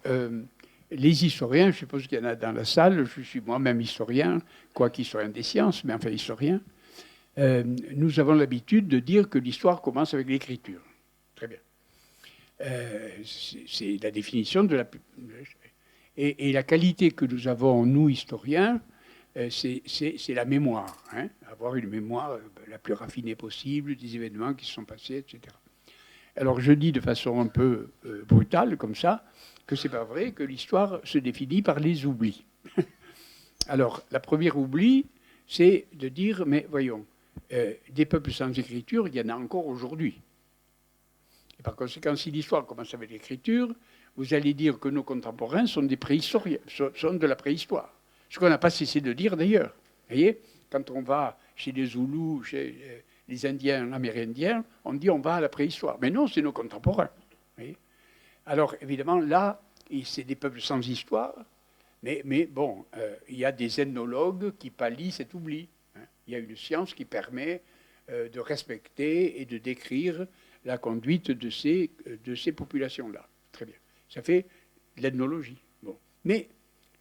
les historiens, je suppose qu'il y en a dans la salle, je suis moi-même historien, quoique historien des sciences, mais enfin historien, nous avons l'habitude de dire que l'histoire commence avec l'écriture. Très bien. C'est la définition de la... Et la qualité que nous avons, nous, historiens, c'est la mémoire. Hein, avoir une mémoire la plus raffinée possible des événements qui se sont passés, etc. Alors je dis de façon un peu brutale, comme ça, que c'est pas vrai, que l'histoire se définit par les oublis. Alors, la première oubli, c'est de dire, mais voyons, des peuples sans écriture, il y en a encore aujourd'hui. Et par conséquent, si l'histoire commence avec l'écriture, vous allez dire que nos contemporains sont des préhistoriens, sont de la préhistoire. Ce qu'on n'a pas cessé de dire d'ailleurs. voyez, quand on va chez les Zoulous, chez les Indiens amérindiens, on dit on va à la préhistoire. Mais non, c'est nos contemporains. Voyez. Alors, évidemment, là, c'est des peuples sans histoire, mais bon, il y a des ethnologues qui pallient cet oubli. Hein. Il y a une science qui permet de respecter et de décrire la conduite de ces populations-là. Très bien. Ça fait de l'ethnologie. Bon. Mais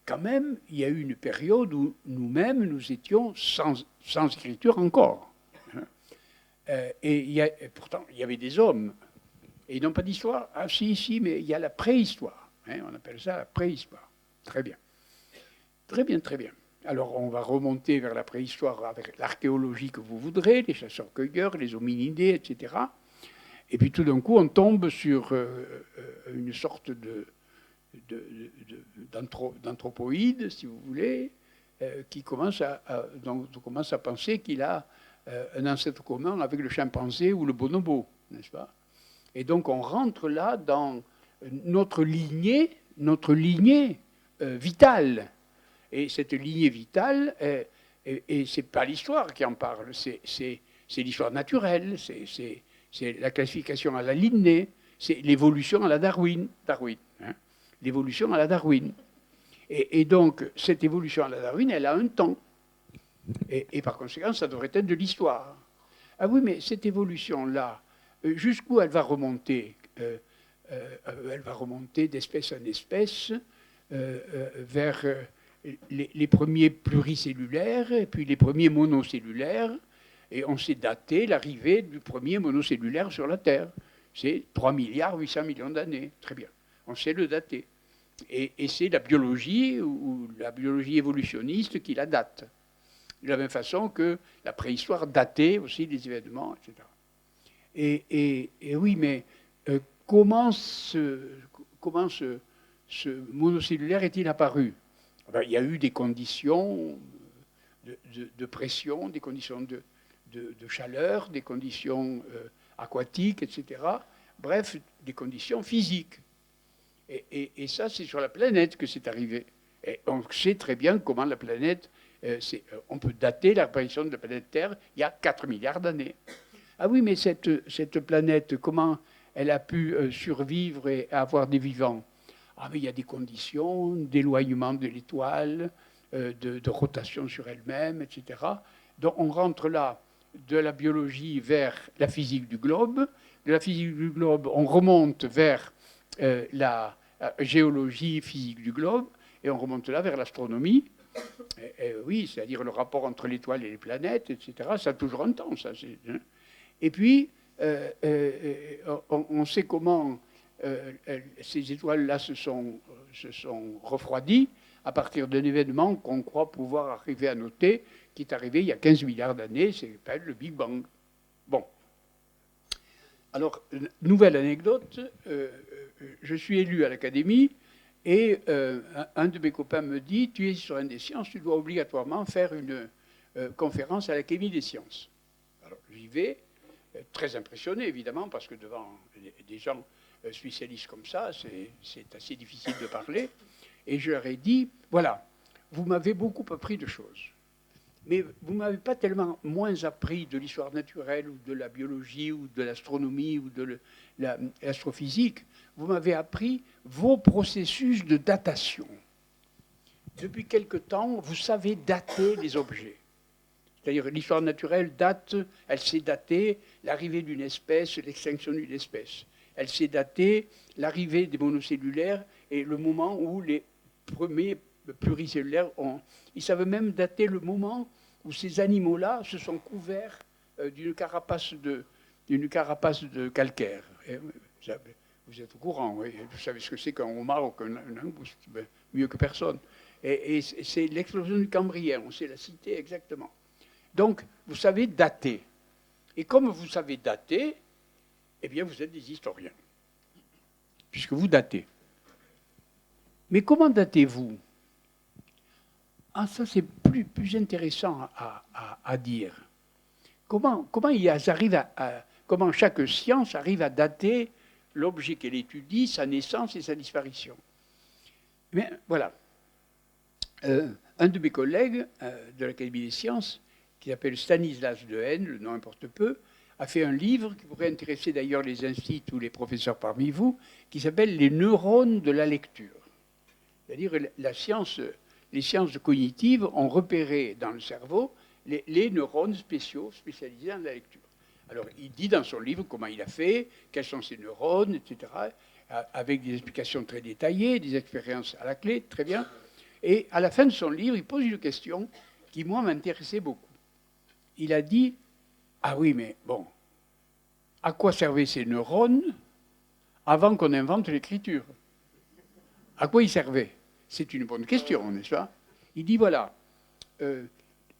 quand même, il y a eu une période où nous-mêmes, nous étions sans écriture encore. Hein. Et pourtant, il y avait des hommes. Et ils n'ont pas d'histoire. Ah si, mais il y a la préhistoire. Hein, on appelle ça la préhistoire. Très bien. Très bien, très bien. Alors, on va remonter vers la préhistoire avec l'archéologie que vous voudrez, les chasseurs-cueilleurs, les hominidés, etc. Et puis, tout d'un coup, on tombe sur une sorte d'anthropoïde, si vous voulez, qui commence à penser qu'il a un ancêtre commun avec le chimpanzé ou le bonobo, n'est-ce pas? Et donc, on rentre là dans notre lignée vitale. Et cette lignée vitale, et ce n'est pas l'histoire qui en parle, c'est l'histoire naturelle, c'est la classification à la Linné, c'est l'évolution à la Darwin. Hein, l'évolution à la Darwin. Et donc, cette évolution à la Darwin, elle a un temps. Et par conséquent, ça devrait être de l'histoire. Ah oui, mais cette évolution-là, jusqu'où elle va remonter? Elle va remonter d'espèce en espèce vers les premiers pluricellulaires et puis les premiers monocellulaires. Et on sait dater l'arrivée du premier monocellulaire sur la Terre. C'est 3,8 milliards d'années. Très bien. On sait le dater. Et c'est la biologie ou la biologie évolutionniste qui la date. De la même façon que la préhistoire datait aussi les événements, etc. Et oui, mais comment ce monocellulaire est-il apparu? Il y a eu des conditions de pression, des conditions de chaleur, des conditions aquatiques, etc. Bref, des conditions physiques. Et ça, c'est sur la planète que c'est arrivé. Et on sait très bien comment la planète, on peut dater l'apparition de la planète Terre il y a 4 milliards d'années. Ah oui, mais cette planète, comment elle a pu survivre et avoir des vivants? Ah, mais il y a des conditions d'éloignement de l'étoile, de rotation sur elle-même, etc. Donc on rentre là de la biologie vers la physique du globe. De la physique du globe, on remonte vers la géologie physique du globe, et on remonte là vers l'astronomie. Oui, c'est-à-dire le rapport entre l'étoile et les planètes, etc. Ça a toujours un temps, ça. Hein. Et puis, on sait comment ces étoiles-là se sont refroidies à partir d'un événement qu'on croit pouvoir arriver à noter, qui est arrivé il y a 15 milliards d'années, c'est le Big Bang. Bon. Alors, nouvelle anecdote, je suis élu à l'Académie et un de mes copains me dit « Tu es historien des sciences, tu dois obligatoirement faire une conférence à l'Académie des sciences. » Alors, j'y vais, très impressionné évidemment, parce que devant des gens spécialistes comme ça, c'est assez difficile de parler. Et je leur ai dit « Voilà, vous m'avez beaucoup appris de choses. Mais vous ne m'avez pas tellement moins appris de l'histoire naturelle ou de la biologie ou de l'astronomie ou de l'astrophysique. Vous m'avez appris vos processus de datation. Depuis quelque temps, vous savez dater les objets. C'est-à-dire l'histoire naturelle date, elle sait dater l'arrivée d'une espèce, l'extinction d'une espèce. Elle sait dater l'arrivée des monocellulaires et le moment où les premiers pluricellulaires ils savent même dater le moment où ces animaux-là se sont couverts d'une carapace de calcaire. Et vous êtes au courant, oui. Vous savez ce que c'est qu'un homard ou qu'un langouste, mieux que personne. Et c'est l'explosion du Cambrien, on sait la citer exactement. Donc, vous savez dater. Et comme vous savez dater, eh bien, vous êtes des historiens, puisque vous datez. Mais comment datez-vous? Ah, ça, c'est plus intéressant à dire. Comment chaque science arrive à dater l'objet qu'elle étudie, sa naissance et sa disparition? Mais voilà. Un un de mes collègues de l'Académie des sciences, qui s'appelle Stanislas Dehaene, le nom importe peu, a fait un livre qui pourrait intéresser d'ailleurs les instituts ou les professeurs parmi vous, qui s'appelle Les neurones de la lecture. C'est-à-dire les sciences cognitives ont repéré dans le cerveau les neurones spécialisés dans la lecture. Alors, il dit dans son livre comment il a fait, quels sont ces neurones, etc., avec des explications très détaillées, des expériences à la clé, très bien. Et à la fin de son livre, il pose une question qui, moi, m'intéressait beaucoup. Il a dit, ah oui, mais bon, à quoi servaient ces neurones avant qu'on invente l'écriture? À quoi ils servaient? C'est une bonne question, n'est-ce pas? Il dit, voilà,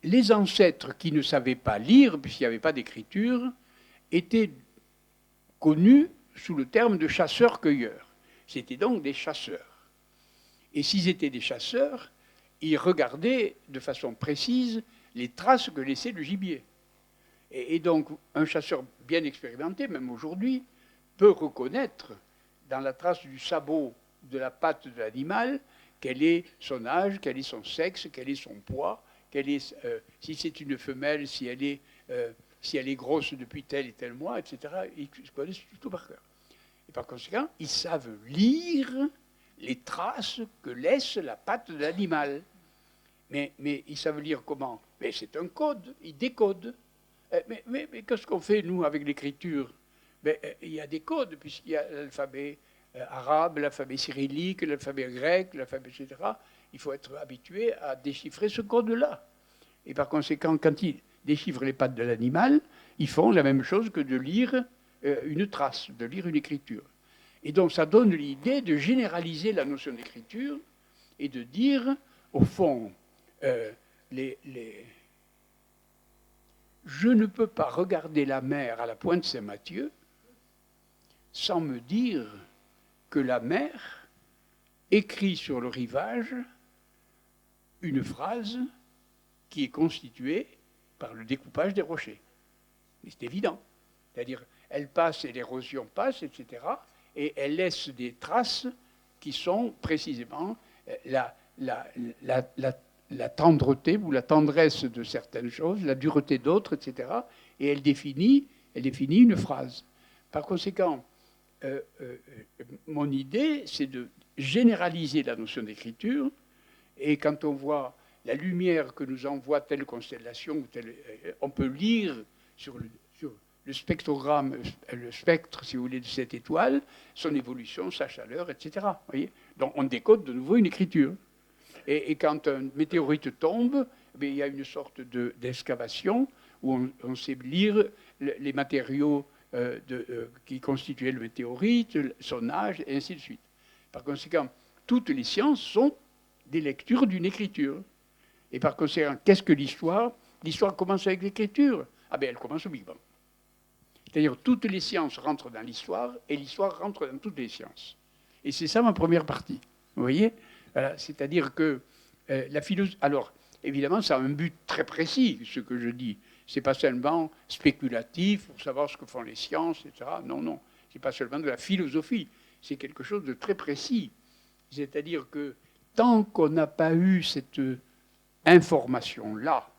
les ancêtres qui ne savaient pas lire, puisqu'il n'y avait pas d'écriture, étaient connus sous le terme de chasseurs-cueilleurs. C'était donc des chasseurs. Et s'ils étaient des chasseurs, ils regardaient de façon précise les traces que laissait le gibier. Et donc, un chasseur bien expérimenté, même aujourd'hui, peut reconnaître dans la trace du sabot, de la patte de l'animal, quel est son âge, quel est son sexe, quel est son poids, si c'est une femelle, si elle est grosse depuis tel et tel mois, etc. Ils connaissent tout par cœur. Et par conséquent, ils savent lire les traces que laisse la patte de l'animal. Mais ils savent lire comment? Mais c'est un code, ils décodent. Mais qu'est-ce qu'on fait, nous, avec l'écriture? Il y a des codes, puisqu'il y a l'alphabet arabe, l'alphabet cyrillique, l'alphabet grec, l'alphabet, etc. Il faut être habitué à déchiffrer ce code-là. Et par conséquent, quand ils déchiffrent les pattes de l'animal, ils font la même chose que de lire une trace, de lire une écriture. Et donc, ça donne l'idée de généraliser la notion d'écriture et de dire, au fond, je ne peux pas regarder la mer à la pointe Saint-Mathieu sans me dire que la mer écrit sur le rivage une phrase qui est constituée par le découpage des rochers. Mais c'est évident. C'est-à-dire, elle passe et l'érosion passe, etc. Et elle laisse des traces qui sont précisément la tendreté ou la tendresse de certaines choses, la dureté d'autres, etc. Et elle définit une phrase. Par conséquent, mon idée, c'est de généraliser la notion d'écriture. Et quand on voit la lumière que nous envoie telle constellation, on peut lire sur le spectrogramme, le spectre, si vous voulez, de cette étoile, son évolution, sa chaleur, etc. Voyez, donc on décode de nouveau une écriture. Et quand un météorite tombe, il y a une sorte d'excavation où on sait lire les matériaux qui constituaient le météorite, son âge, et ainsi de suite. Par conséquent, toutes les sciences sont des lectures d'une écriture. Et par conséquent, qu'est-ce que l'histoire? L'histoire commence avec l'écriture. Elle commence au Big Bang. C'est-à-dire, toutes les sciences rentrent dans l'histoire, et l'histoire rentre dans toutes les sciences. Et c'est ça ma première partie. Vous voyez? Voilà. C'est-à-dire que la philosophie... Alors, évidemment, ça a un but très précis, ce que je dis. Ce n'est pas seulement spéculatif pour savoir ce que font les sciences, etc. Non, non. Ce n'est pas seulement de la philosophie. C'est quelque chose de très précis. C'est-à-dire que tant qu'on n'a pas eu cette information-là,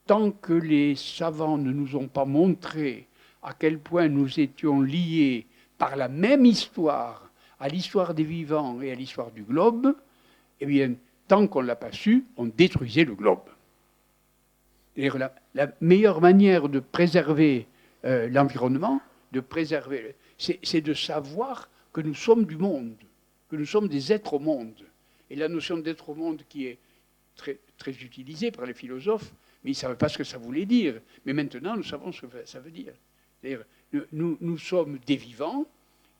tant que les savants ne nous ont pas montré à quel point nous étions liés par la même histoire à l'histoire des vivants et à l'histoire du globe, eh bien, tant qu'on ne l'a pas su, on détruisait le globe. La meilleure manière de préserver l'environnement, c'est de savoir que nous sommes du monde, que nous sommes des êtres au monde. Et la notion d'être au monde qui est très, très utilisée par les philosophes, mais ils ne savaient pas ce que ça voulait dire. Mais maintenant, nous savons ce que ça veut dire. C'est-à-dire, nous sommes des vivants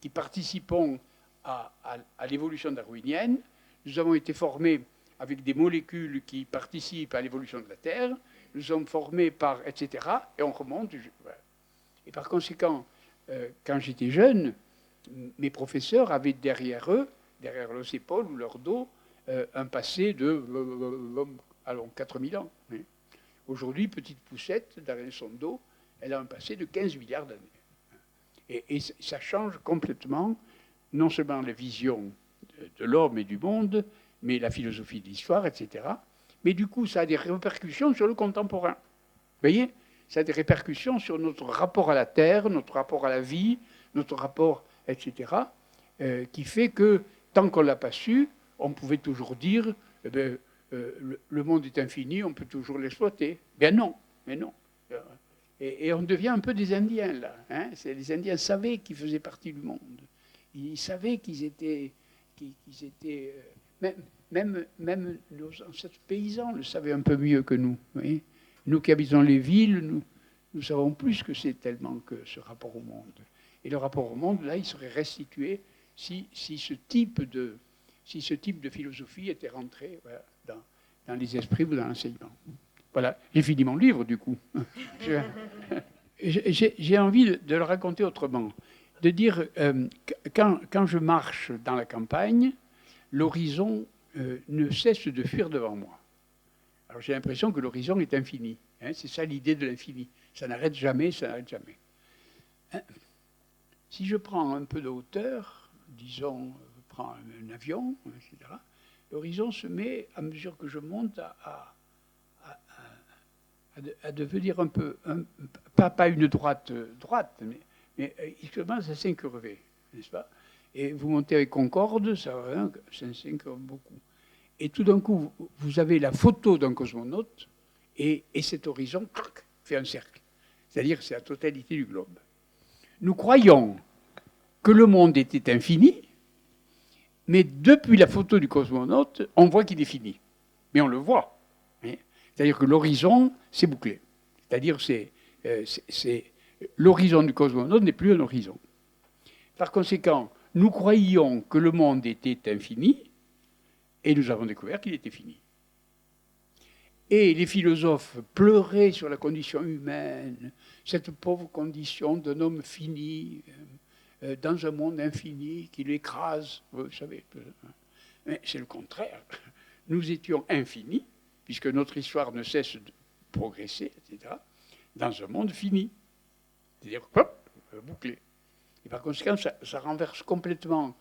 qui participons à l'évolution darwinienne. Nous avons été formés avec des molécules qui participent à l'évolution de la Terre. Nous sommes formés par, etc. Et on remonte. Et par conséquent, quand j'étais jeune, mes professeurs avaient derrière eux, derrière leurs épaules ou leur dos, un passé de 4000 ans. Aujourd'hui, petite poussette, derrière son dos, elle a un passé de 15 milliards d'années. Et ça change complètement, non seulement la vision de l'homme et du monde, mais la philosophie de l'histoire, etc. Mais du coup, ça a des répercussions sur le contemporain. Vous voyez? Ça a des répercussions sur notre rapport à la Terre, notre rapport à la vie, notre rapport, etc., qui fait que, tant qu'on ne l'a pas su, on pouvait toujours dire, eh bien, le monde est infini, on peut toujours l'exploiter. Bien non, mais non. Et on devient un peu des Indiens, là. Hein. Les Indiens savaient qu'ils faisaient partie du monde. Ils savaient qu'ils étaient... même nos ancêtres paysans le savaient un peu mieux que nous. Vous voyez. Nous qui habitons les villes, nous savons plus ce que c'est tellement que ce rapport au monde. Et le rapport au monde, là, il serait restitué si ce type de philosophie était rentré, voilà, dans les esprits ou dans l'enseignement. Voilà, j'ai fini mon livre, du coup. J'ai envie de le raconter autrement. De dire, quand je marche dans la campagne, l'horizon ne cesse de fuir devant moi. Alors j'ai l'impression que l'horizon est infini. Hein, c'est ça l'idée de l'infini. Ça n'arrête jamais, ça n'arrête jamais. Hein, si je prends un peu de hauteur, disons, je prends un avion, etc., l'horizon se met, à mesure que je monte, à devenir un peu, pas une droite, mais il commence à s'incurver, n'est-ce pas? Et vous montez avec Concorde, ça s'incurve beaucoup. Et tout d'un coup, vous avez la photo d'un cosmonaute, et cet horizon fait un cercle. C'est-à-dire que c'est la totalité du globe. Nous croyons que le monde était infini, mais depuis la photo du cosmonaute, on voit qu'il est fini. Mais on le voit. C'est-à-dire que l'horizon, c'est bouclé. C'est-à-dire que l'horizon du cosmonaute n'est plus un horizon. Par conséquent, nous croyions que le monde était infini, et nous avons découvert qu'il était fini. Et les philosophes pleuraient sur la condition humaine, cette pauvre condition d'un homme fini, dans un monde infini qui l'écrase, vous savez. Mais c'est le contraire. Nous étions infinis, puisque notre histoire ne cesse de progresser, etc., dans un monde fini. C'est-à-dire, hop, bouclé. Et par conséquent, ça renverse complètement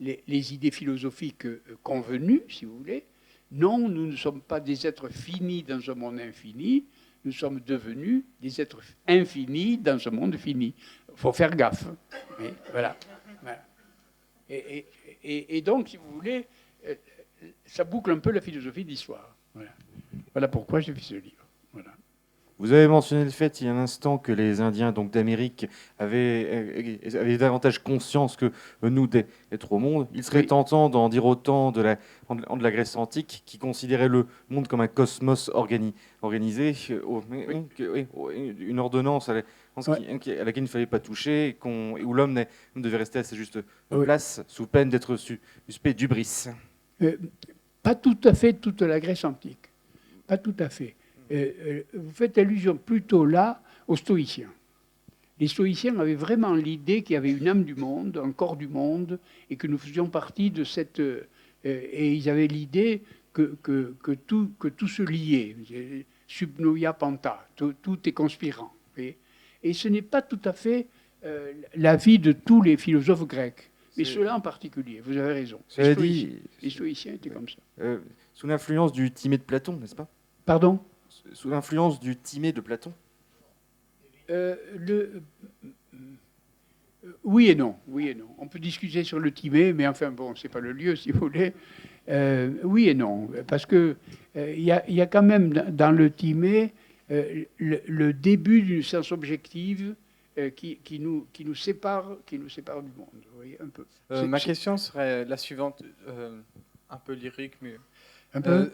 les idées philosophiques convenues, si vous voulez. Non, nous ne sommes pas des êtres finis dans un monde infini, nous sommes devenus des êtres infinis dans un monde fini. Il faut faire gaffe. Mais, voilà. Et donc, si vous voulez, ça boucle un peu la philosophie de l'histoire. Voilà pourquoi j'ai fait ce livre. Voilà. Vous avez mentionné le fait il y a un instant que les Indiens donc d'Amérique avaient davantage conscience que nous d'être au monde. Il serait tentant d'en dire autant de la Grèce antique, qui considérait le monde comme un cosmos organisé, une ordonnance à laquelle il ne fallait pas toucher, où l'homme devait rester à sa juste place, sous peine d'être suspect d'hubris. Pas tout à fait toute la Grèce antique. Pas tout à fait. Vous faites allusion plutôt là aux stoïciens. Les stoïciens avaient vraiment l'idée qu'il y avait une âme du monde, un corps du monde, et que nous faisions partie de cette... et ils avaient l'idée que tout se liait. Subnoia panta, tout est conspirant. Et ce n'est pas tout à fait l'avis de tous les philosophes grecs. Mais ceux-là en particulier, vous avez raison. Les stoïciens étaient comme ça. Sous l'influence du Timée de Platon, n'est-ce pas? Pardon? Sous l'influence du Timée de Platon? Oui et non. On peut discuter sur le Timée, mais enfin bon, c'est pas le lieu, si vous voulez. Oui et non, parce que y a quand même dans le Timée le début d'une science objective qui nous sépare du monde. Vous voyez, un peu. Ma question serait la suivante, un peu lyrique, mais un peu.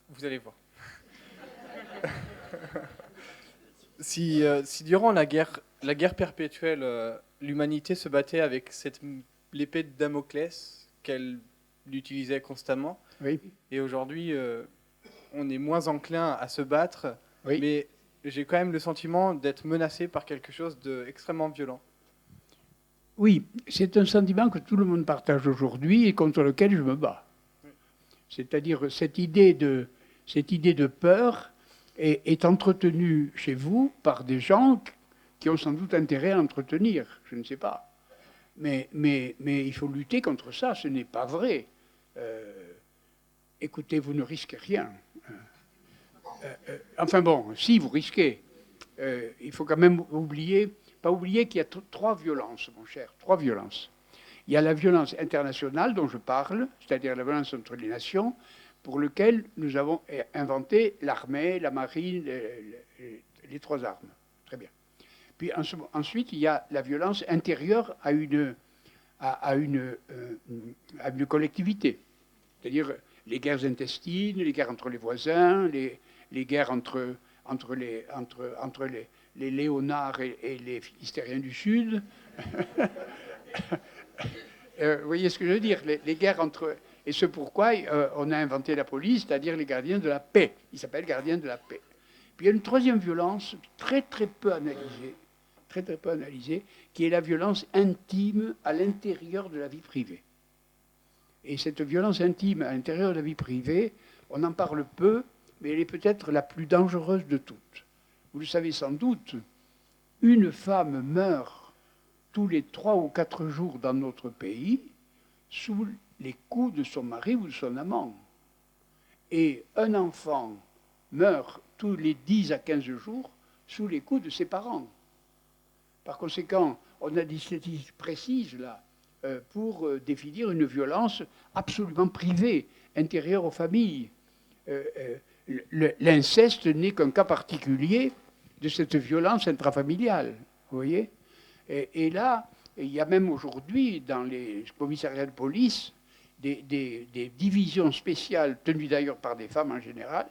Vous allez voir. Si durant la guerre perpétuelle, l'humanité se battait avec l'épée de Damoclès qu'elle utilisait constamment, oui. Et aujourd'hui, on est moins enclin à se battre, oui. Mais j'ai quand même le sentiment d'être menacé par quelque chose d'extrêmement violent. Oui, c'est un sentiment que tout le monde partage aujourd'hui et contre lequel je me bats. Oui. C'est-à-dire cette idée de peur est entretenue chez vous par des gens qui ont sans doute intérêt à entretenir, je ne sais pas. Mais il faut lutter contre ça, ce n'est pas vrai. Écoutez, vous ne risquez rien. Enfin bon, si vous risquez, il faut quand même pas oublier qu'il y a trois violences, mon cher, trois violences. Il y a la violence internationale dont je parle, c'est-à-dire la violence entre les nations, pour laquelle nous avons inventé l'armée, la marine, les trois armes. Très bien. Puis ensuite, il y a la violence intérieure à une collectivité, c'est-à-dire les guerres intestines, les guerres entre les voisins, les guerres entre les Léonards et les Philistériens du Sud. Vous voyez ce que je veux dire, les guerres entre... Et c'est pourquoi on a inventé la police, c'est-à-dire les gardiens de la paix. Ils s'appellent gardiens de la paix. Puis il y a une troisième violence très peu analysée, qui est la violence intime à l'intérieur de la vie privée. Et cette violence intime à l'intérieur de la vie privée, on en parle peu, mais elle est peut-être la plus dangereuse de toutes. Vous le savez sans doute, une femme meurt tous les 3 ou 4 jours dans notre pays sous les coups de son mari ou de son amant. Et un enfant meurt tous les 10 à 15 jours sous les coups de ses parents. Par conséquent, on a des statistiques précises là pour définir une violence absolument privée, intérieure aux familles. L'inceste n'est qu'un cas particulier de cette violence intrafamiliale, vous voyez. Et là, il y a même aujourd'hui, dans les commissariats de police, des divisions spéciales, tenues d'ailleurs par des femmes en général,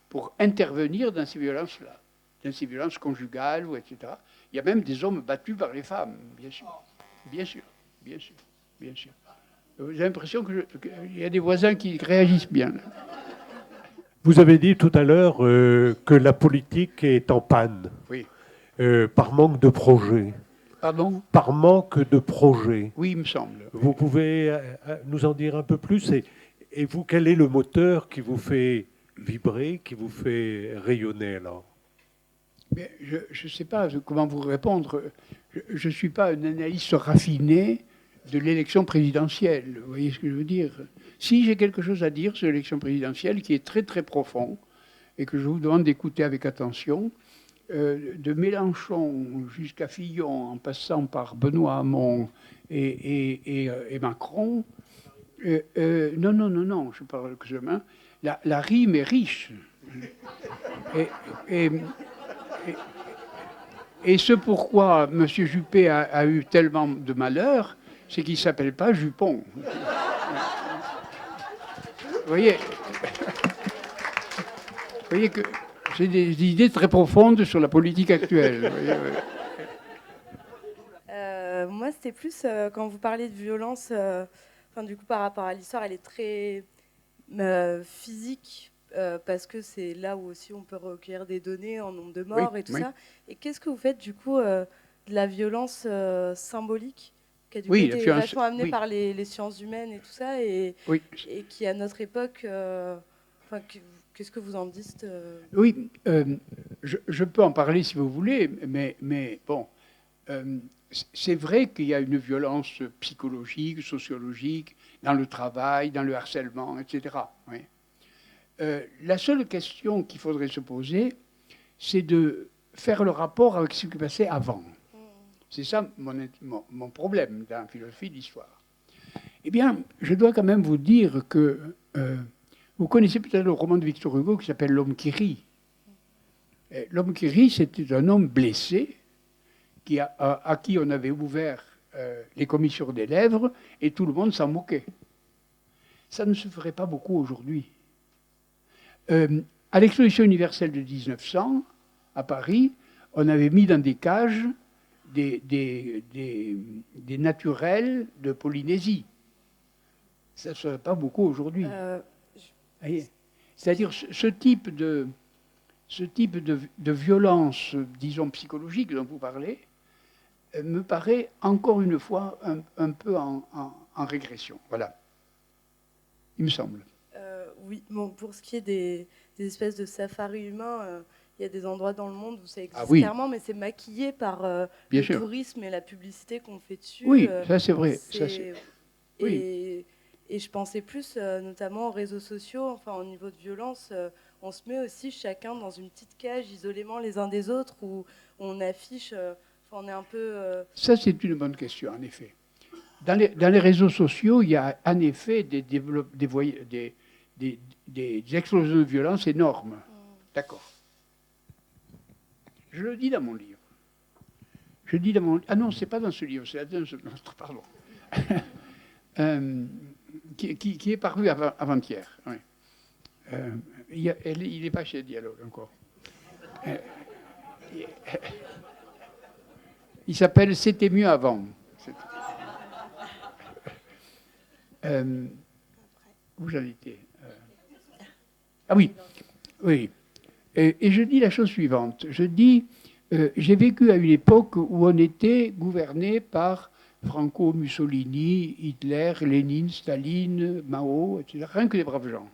pour intervenir dans ces violences-là, dans ces violences conjugales, ou etc. Il y a même des hommes battus par les femmes, bien sûr. Bien sûr, bien sûr, bien sûr. J'ai l'impression qu'il y a des voisins qui réagissent bien. Vous avez dit tout à l'heure que la politique est en panne, Oui. Par manque de projets. Pardon ? Par manque de projets. Oui, il me semble. Vous pouvez nous en dire un peu plus et vous, quel est le moteur qui vous fait vibrer, qui vous fait rayonner alors ? Mais je ne sais pas comment vous répondre. Je ne suis pas un analyste raffiné de l'élection présidentielle. Vous voyez ce que je veux dire ? Si j'ai quelque chose à dire sur l'élection présidentielle qui est très profond et que je vous demande d'écouter avec attention, de Mélenchon jusqu'à Fillon, en passant par Benoît Hamon et Macron, non, je parle que demain, la rime est riche. Et ce pourquoi M. Juppé a eu tellement de malheur, c'est qu'il ne s'appelle pas Jupon. Vous voyez que j'ai des idées très profondes sur la politique actuelle. Moi, c'était plus quand vous parlez de violence, du coup, par rapport à l'histoire, elle est très physique, parce que c'est là où aussi on peut recueillir des données en nombre de morts et tout ça. Et qu'est-ce que vous faites, du coup, de la violence symbolique qui a du coup été vachement amenée par les sciences humaines et tout ça, et qui, à notre époque, qu'est-ce que vous en dites Oui, je peux en parler si vous voulez, mais bon, c'est vrai qu'il y a une violence psychologique, sociologique, dans le travail, dans le harcèlement, etc. Oui. La seule question qu'il faudrait se poser, c'est de faire le rapport avec ce qui passait avant. C'est ça mon problème dans la philosophie de l'histoire. Eh bien, je dois quand même vous dire que vous connaissez peut-être le roman de Victor Hugo qui s'appelle L'homme qui rit. L'homme qui rit, c'était un homme blessé à qui on avait ouvert les commissures des lèvres et tout le monde s'en moquait. Ça ne se ferait pas beaucoup aujourd'hui. À l'exposition universelle de 1900, à Paris, on avait mis dans des cages des naturels de Polynésie. Ça ne se ferait pas beaucoup aujourd'hui. C'est-à-dire ce type de violence, disons, psychologique dont vous parlez, me paraît encore une fois un peu en régression. Voilà. Il me semble. Oui, bon, pour ce qui est des espèces de safaris humains, il y a des endroits dans le monde où ça existe clairement, mais c'est maquillé par le tourisme et la publicité qu'on fait dessus. Oui, ça c'est vrai. Et je pensais plus notamment aux réseaux sociaux, au niveau de violence, on se met aussi chacun dans une petite cage isolément les uns des autres où on affiche, on est un peu... Ça, c'est une bonne question, en effet. Dans les réseaux sociaux, il y a en effet des explosions de violence énormes. D'accord. Je le dis dans mon livre. Ah non, c'est pas dans ce livre, c'est dans ce autre, pardon. Qui est paru avant-hier. Oui. Il n'est pas chez Dialogue encore. Il s'appelle « C'était mieux avant ». Où j'en étais Ah oui, oui. Et je dis la chose suivante. Je dis, j'ai vécu à une époque où on était gouverné par Franco, Mussolini, Hitler, Lénine, Staline, Mao, etc. Rien que des braves gens.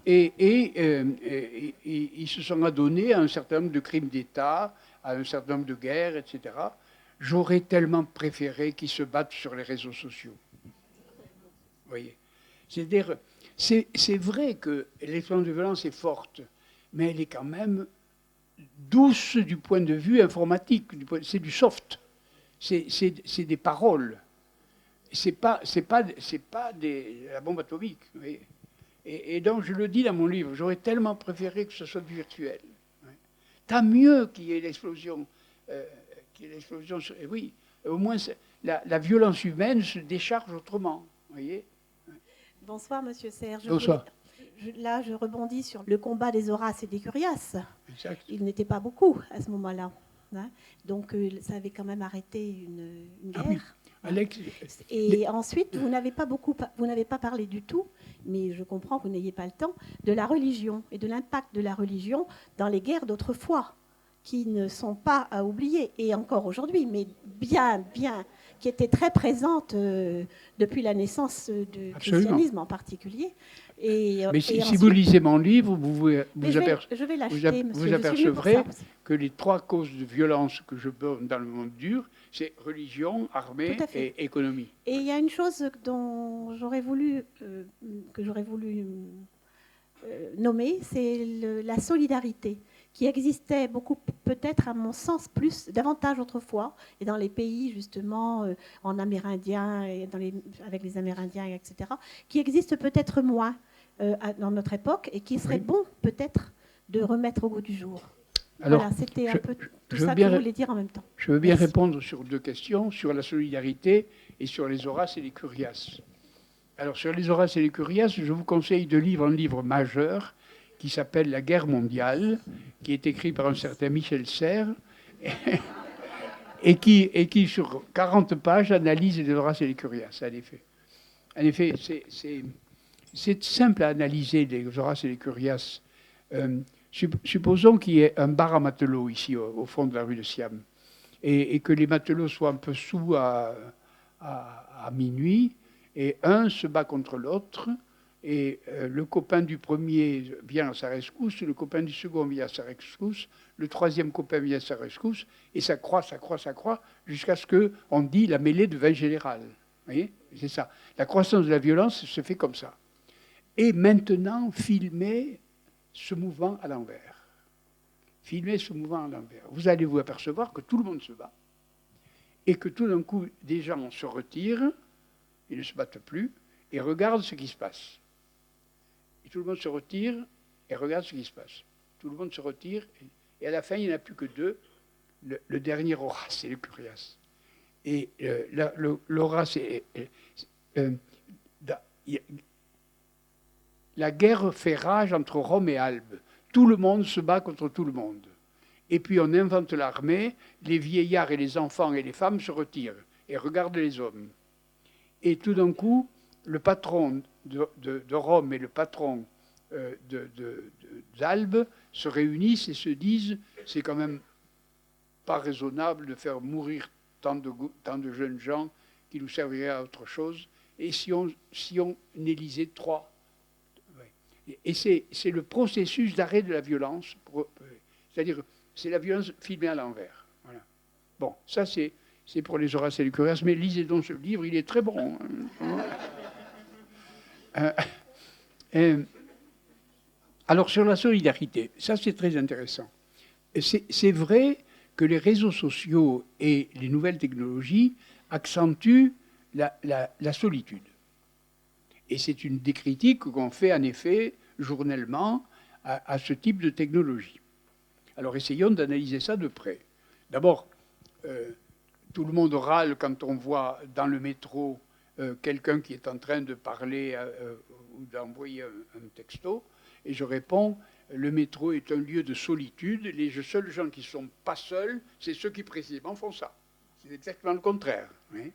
Et ils se sont adonnés à un certain nombre de crimes d'État, à un certain nombre de guerres, etc. J'aurais tellement préféré qu'ils se battent sur les réseaux sociaux. Vous voyez. C'est-à-dire, c'est vrai que l'expérience de violence est forte, mais elle est quand même douce du point de vue informatique. C'est du soft. C'est des paroles. C'est pas la bombe atomique. Vous voyez. Et donc, je le dis dans mon livre, j'aurais tellement préféré que ce soit du virtuel. Tant mieux qu'il y ait l'explosion. Oui, au moins, la violence humaine se décharge autrement. Vous voyez. Bonsoir, Monsieur Serge. Bonsoir. Là, je rebondis sur le combat des Horaces et des Curiaces. Exact. Ils n'étaient pas beaucoup à ce moment-là. Hein. Donc, ça avait quand même arrêté une guerre. Ah oui. Alex, et ensuite, vous n'avez pas parlé du tout, mais je comprends que vous n'ayez pas le temps, de la religion et de l'impact de la religion dans les guerres d'autrefois, qui ne sont pas à oublier, et encore aujourd'hui, mais bien, qui étaient très présentes depuis la naissance du christianisme en particulier. Mais si vous lisez mon livre, vous apercevrez que les 3 causes de violence que je donne dans le monde dur, c'est religion, armée et économie. Et il y a une chose que j'aurais voulu nommer, c'est la solidarité, qui existait beaucoup, peut-être à mon sens, davantage autrefois, et dans les pays justement en amérindien, et avec les Amérindiens, etc., qui existe peut-être moins dans notre époque, et qui serait bon peut-être de remettre au goût du jour. Alors, voilà, c'était un peu tout ça que je voulais dire en même temps. Je veux bien répondre sur 2 questions, sur la solidarité et sur les Horaces et les Curiaces. Alors, sur les Horaces et les Curiaces, je vous conseille de lire un livre majeur qui s'appelle « La guerre mondiale », qui est écrit par un certain Michel Serres, et qui, sur 40 pages, analyse les Horaces et les Curiaces, en effet, c'est simple à analyser les Horaces et les Curiaces. Supposons qu'il y ait un bar à matelots ici, au fond de la rue de Siam, et que les matelots soient un peu sous à minuit, et un se bat contre l'autre, et le copain du premier vient à sa rescousse, le copain du second vient à sa rescousse, le troisième copain vient à sa rescousse, et ça croît, jusqu'à ce qu'on dit la mêlée devint générale. Vous voyez, c'est ça. La croissance de la violence se fait comme ça. Et maintenant, filmer ce mouvement à l'envers. Vous allez vous apercevoir que tout le monde se bat, et que tout d'un coup, des gens se retirent, ils ne se battent plus, et regardent ce qui se passe. Et tout le monde se retire et regarde ce qui se passe. Tout le monde se retire, et à la fin, il n'y en a plus que 2. Le dernier Horace, c'est le Curiace. Et l'Horace, la guerre fait rage entre Rome et Albe. Tout le monde se bat contre tout le monde. Et puis on invente l'armée, les vieillards et les enfants et les femmes se retirent et regardent les hommes. Et tout d'un coup, le patron de Rome et le patron d'Albe se réunissent et se disent « c'est quand même pas raisonnable de faire mourir tant de jeunes gens qui nous serviraient à autre chose, et si on élisait 3 ». Et c'est le processus d'arrêt de la violence, c'est-à-dire c'est la violence filmée à l'envers. Voilà. Bon, ça c'est pour les Horaces et les Curiaces, mais lisez donc ce livre, il est très bon. Alors, sur la solidarité, ça c'est très intéressant. C'est vrai que les réseaux sociaux et les nouvelles technologies accentuent la solitude. Et c'est une des critiques qu'on fait en effet journellement à ce type de technologie. Alors essayons d'analyser ça de près. D'abord, tout le monde râle quand on voit dans le métro quelqu'un qui est en train de parler ou d'envoyer un texto, et je réponds, le métro est un lieu de solitude, les seuls gens qui ne sont pas seuls, c'est ceux qui précisément font ça. C'est exactement le contraire. Hein.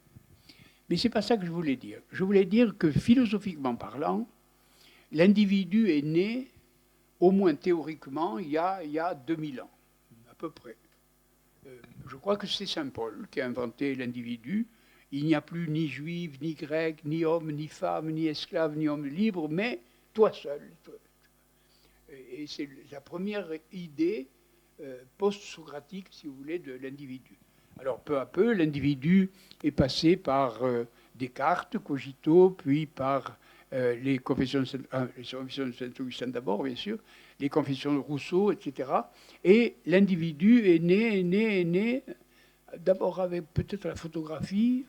Mais ce n'est pas ça que je voulais dire. Je voulais dire que philosophiquement parlant, l'individu est né, au moins théoriquement, il y a 2000 ans, à peu près. Je crois que c'est Saint Paul qui a inventé l'individu. Il n'y a plus ni juif, ni grec, ni homme, ni femme, ni esclave, ni homme libre, mais toi seul. Et c'est la première idée post-socratique, si vous voulez, de l'individu. Alors peu à peu, l'individu est passé par Descartes, Cogito, puis par les confessions de Saint-Augustin d'abord, bien sûr, les confessions de Rousseau, etc. Et l'individu est né, d'abord avec peut-être la photographie,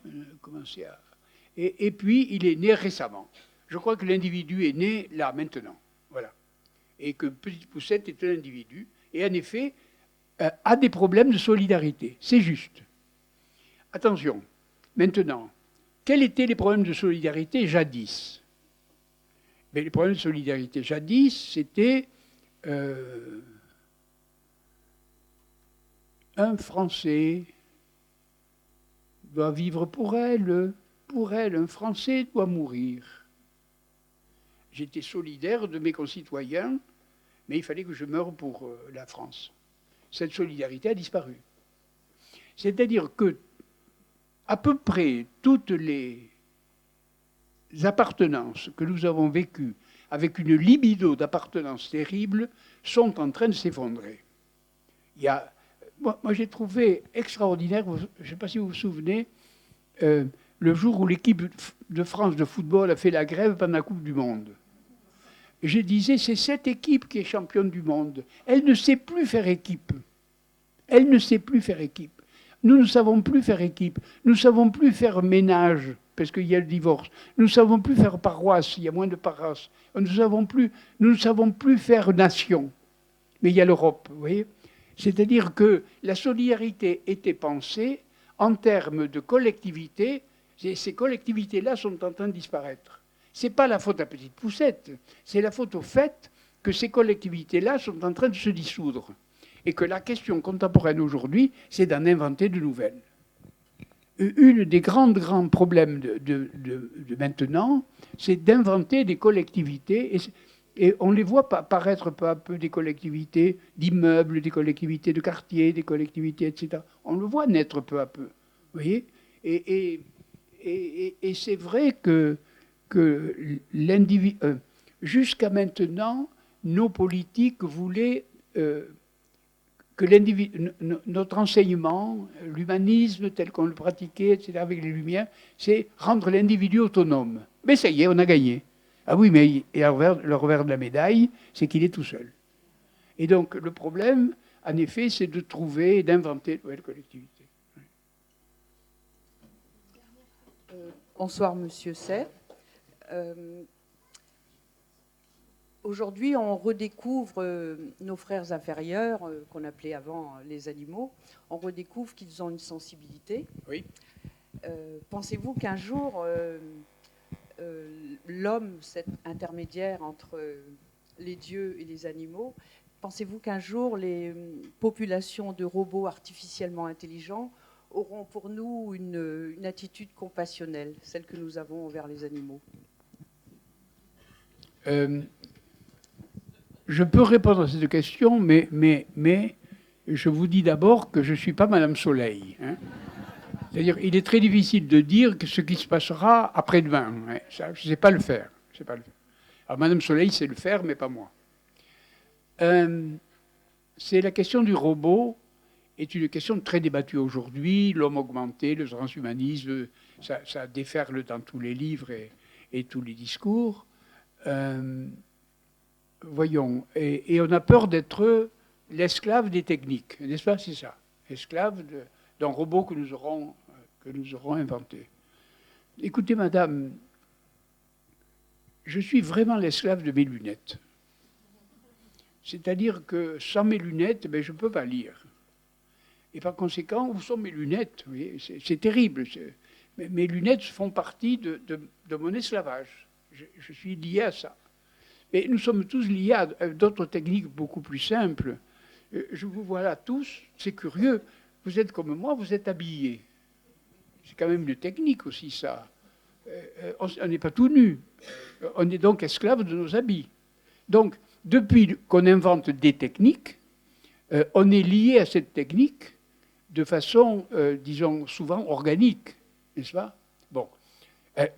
et puis il est né récemment. Je crois que l'individu est né là, maintenant. Voilà. Et que Petite Poucette est un individu, et en effet, a des problèmes de solidarité. C'est juste. Attention, maintenant, quels étaient les problèmes de solidarité jadis? Mais les problèmes de solidarité jadis, c'était un Français doit vivre pour elle, un Français doit mourir. J'étais solidaire de mes concitoyens, mais il fallait que je meure pour la France. Cette solidarité a disparu. C'est-à-dire que à peu près toutes les appartenances que nous avons vécues avec une libido d'appartenance terrible sont en train de s'effondrer. Moi j'ai trouvé extraordinaire, je ne sais pas si vous vous souvenez, le jour où l'équipe de France de football a fait la grève pendant la Coupe du Monde. Je disais, c'est cette équipe qui est championne du monde. Elle ne sait plus faire équipe. Elle ne sait plus faire équipe. Nous ne savons plus faire équipe. Nous ne savons plus faire ménage, parce qu'il y a le divorce. Nous ne savons plus faire paroisse, il y a moins de paroisses. Nous ne savons plus faire nation. Mais il y a l'Europe, vous voyez. C'est-à-dire que la solidarité était pensée en termes de collectivité. Ces collectivités-là sont en train de disparaître. Ce n'est pas la faute à Petite Poucette, c'est la faute au fait que ces collectivités-là sont en train de se dissoudre. Et que la question contemporaine aujourd'hui, c'est d'en inventer de nouvelles. Une des grands problèmes de maintenant, c'est d'inventer des collectivités, et on les voit apparaître peu à peu, des collectivités d'immeubles, des collectivités de quartiers, des collectivités, etc. On le voit naître peu à peu. Vous voyez ? Et c'est vrai que jusqu'à maintenant, nos politiques voulaient que notre enseignement, l'humanisme tel qu'on le pratiquait, etc., avec les Lumières, c'est rendre l'individu autonome. Mais ça y est, on a gagné. Ah oui, mais le revers de la médaille, c'est qu'il est tout seul. Et donc, le problème, en effet, c'est de trouver et d'inventer de nouvelles collectivités. Bonsoir, Monsieur Say. Aujourd'hui, on redécouvre nos frères inférieurs, qu'on appelait avant les animaux. On redécouvre qu'ils ont une sensibilité. Oui. Pensez-vous qu'un jour, l'homme, cet intermédiaire entre les dieux et les animaux, pensez-vous qu'un jour, les populations de robots artificiellement intelligents auront pour nous une attitude compassionnelle, celle que nous avons envers les animaux? Je peux répondre à cette question, mais je vous dis d'abord que je ne suis pas Madame Soleil. Hein. C'est-à-dire, il est très difficile de dire que ce qui se passera après-demain. Hein. Ça, je ne sais pas le faire. Alors, Madame Soleil sait le faire, mais pas moi. C'est la question du robot est une question très débattue aujourd'hui. L'homme augmenté, le transhumanisme, ça déferle dans tous les livres et tous les discours. voyons, et on a peur d'être l'esclave des techniques, n'est-ce pas? C'est ça, esclave d'un robot que nous aurons inventé. Écoutez, madame, je suis vraiment l'esclave de mes lunettes. C'est-à-dire que sans mes lunettes, je ne peux pas lire. Et par conséquent, où sont mes lunettes? C'est terrible. Mes lunettes font partie de mon esclavage. Je suis lié à ça. Et nous sommes tous liés à d'autres techniques beaucoup plus simples. Je vous vois là tous, c'est curieux. Vous êtes comme moi, vous êtes habillés. C'est quand même une technique aussi, ça. On n'est pas tout nu. On est donc esclave de nos habits. Donc, depuis qu'on invente des techniques, on est lié à cette technique de façon, disons, souvent organique, n'est-ce pas? Bon.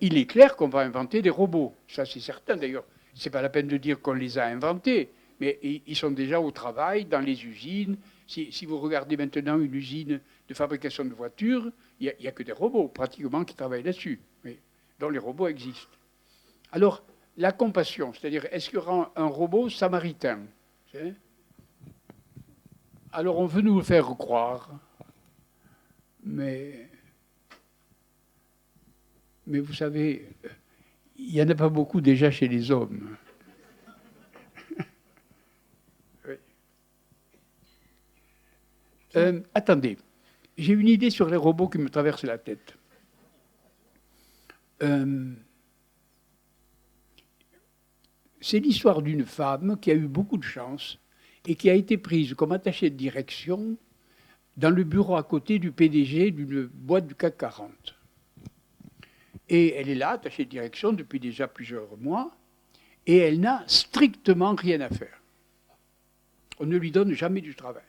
Il est clair qu'on va inventer des robots. Ça, c'est certain, d'ailleurs. Ce n'est pas la peine de dire qu'on les a inventés, mais ils sont déjà au travail, dans les usines. Si vous regardez maintenant une usine de fabrication de voitures, il n'y a que des robots, pratiquement, qui travaillent là-dessus, dont les robots existent. Alors, la compassion, c'est-à-dire, est-ce qu'il y aura un robot samaritain? Alors, on veut nous le faire croire, mais vous savez, il n'y en a pas beaucoup déjà chez les hommes. Oui. Attendez, j'ai une idée sur les robots qui me traverse la tête. C'est l'histoire d'une femme qui a eu beaucoup de chance et qui a été prise comme attachée de direction dans le bureau à côté du PDG d'une boîte du CAC 40. Et elle est là, attachée de direction, depuis déjà plusieurs mois, et elle n'a strictement rien à faire. On ne lui donne jamais du travail.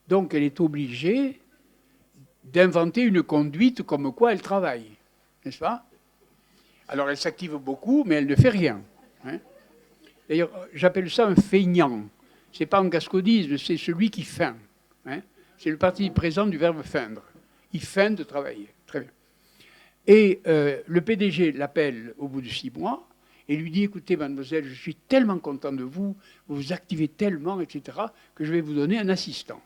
Donc elle est obligée d'inventer une conduite comme quoi elle travaille, n'est-ce pas? Alors elle s'active beaucoup, mais elle ne fait rien. D'ailleurs, j'appelle ça un feignant. Ce n'est pas un gascodisme, c'est celui qui feint. C'est le participe présent du verbe feindre. Il feint de travailler. Très bien. Et le PDG l'appelle au bout de 6 mois et lui dit, écoutez, mademoiselle, je suis tellement content de vous, vous vous activez tellement, etc., que je vais vous donner un assistant.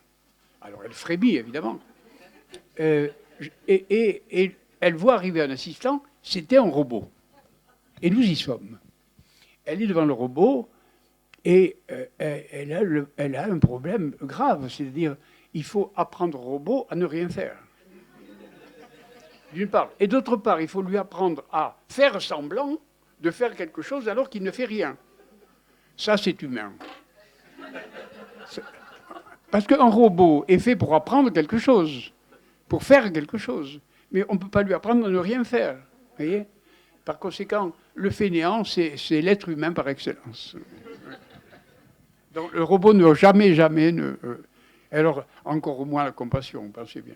Alors elle frémit, évidemment. Et elle voit arriver un assistant, c'était un robot. Et nous y sommes. Elle est devant le robot et elle a un problème grave, c'est-à-dire il faut apprendre au robot à ne rien faire. D'une part. Et d'autre part, il faut lui apprendre à faire semblant de faire quelque chose alors qu'il ne fait rien. Ça, c'est humain. Parce qu'un robot est fait pour apprendre quelque chose, pour faire quelque chose. Mais on ne peut pas lui apprendre à ne rien faire. Vous voyez ? Par conséquent, le fainéant, c'est l'être humain par excellence. Donc le robot ne jamais... alors, encore moins la compassion, pensez bien.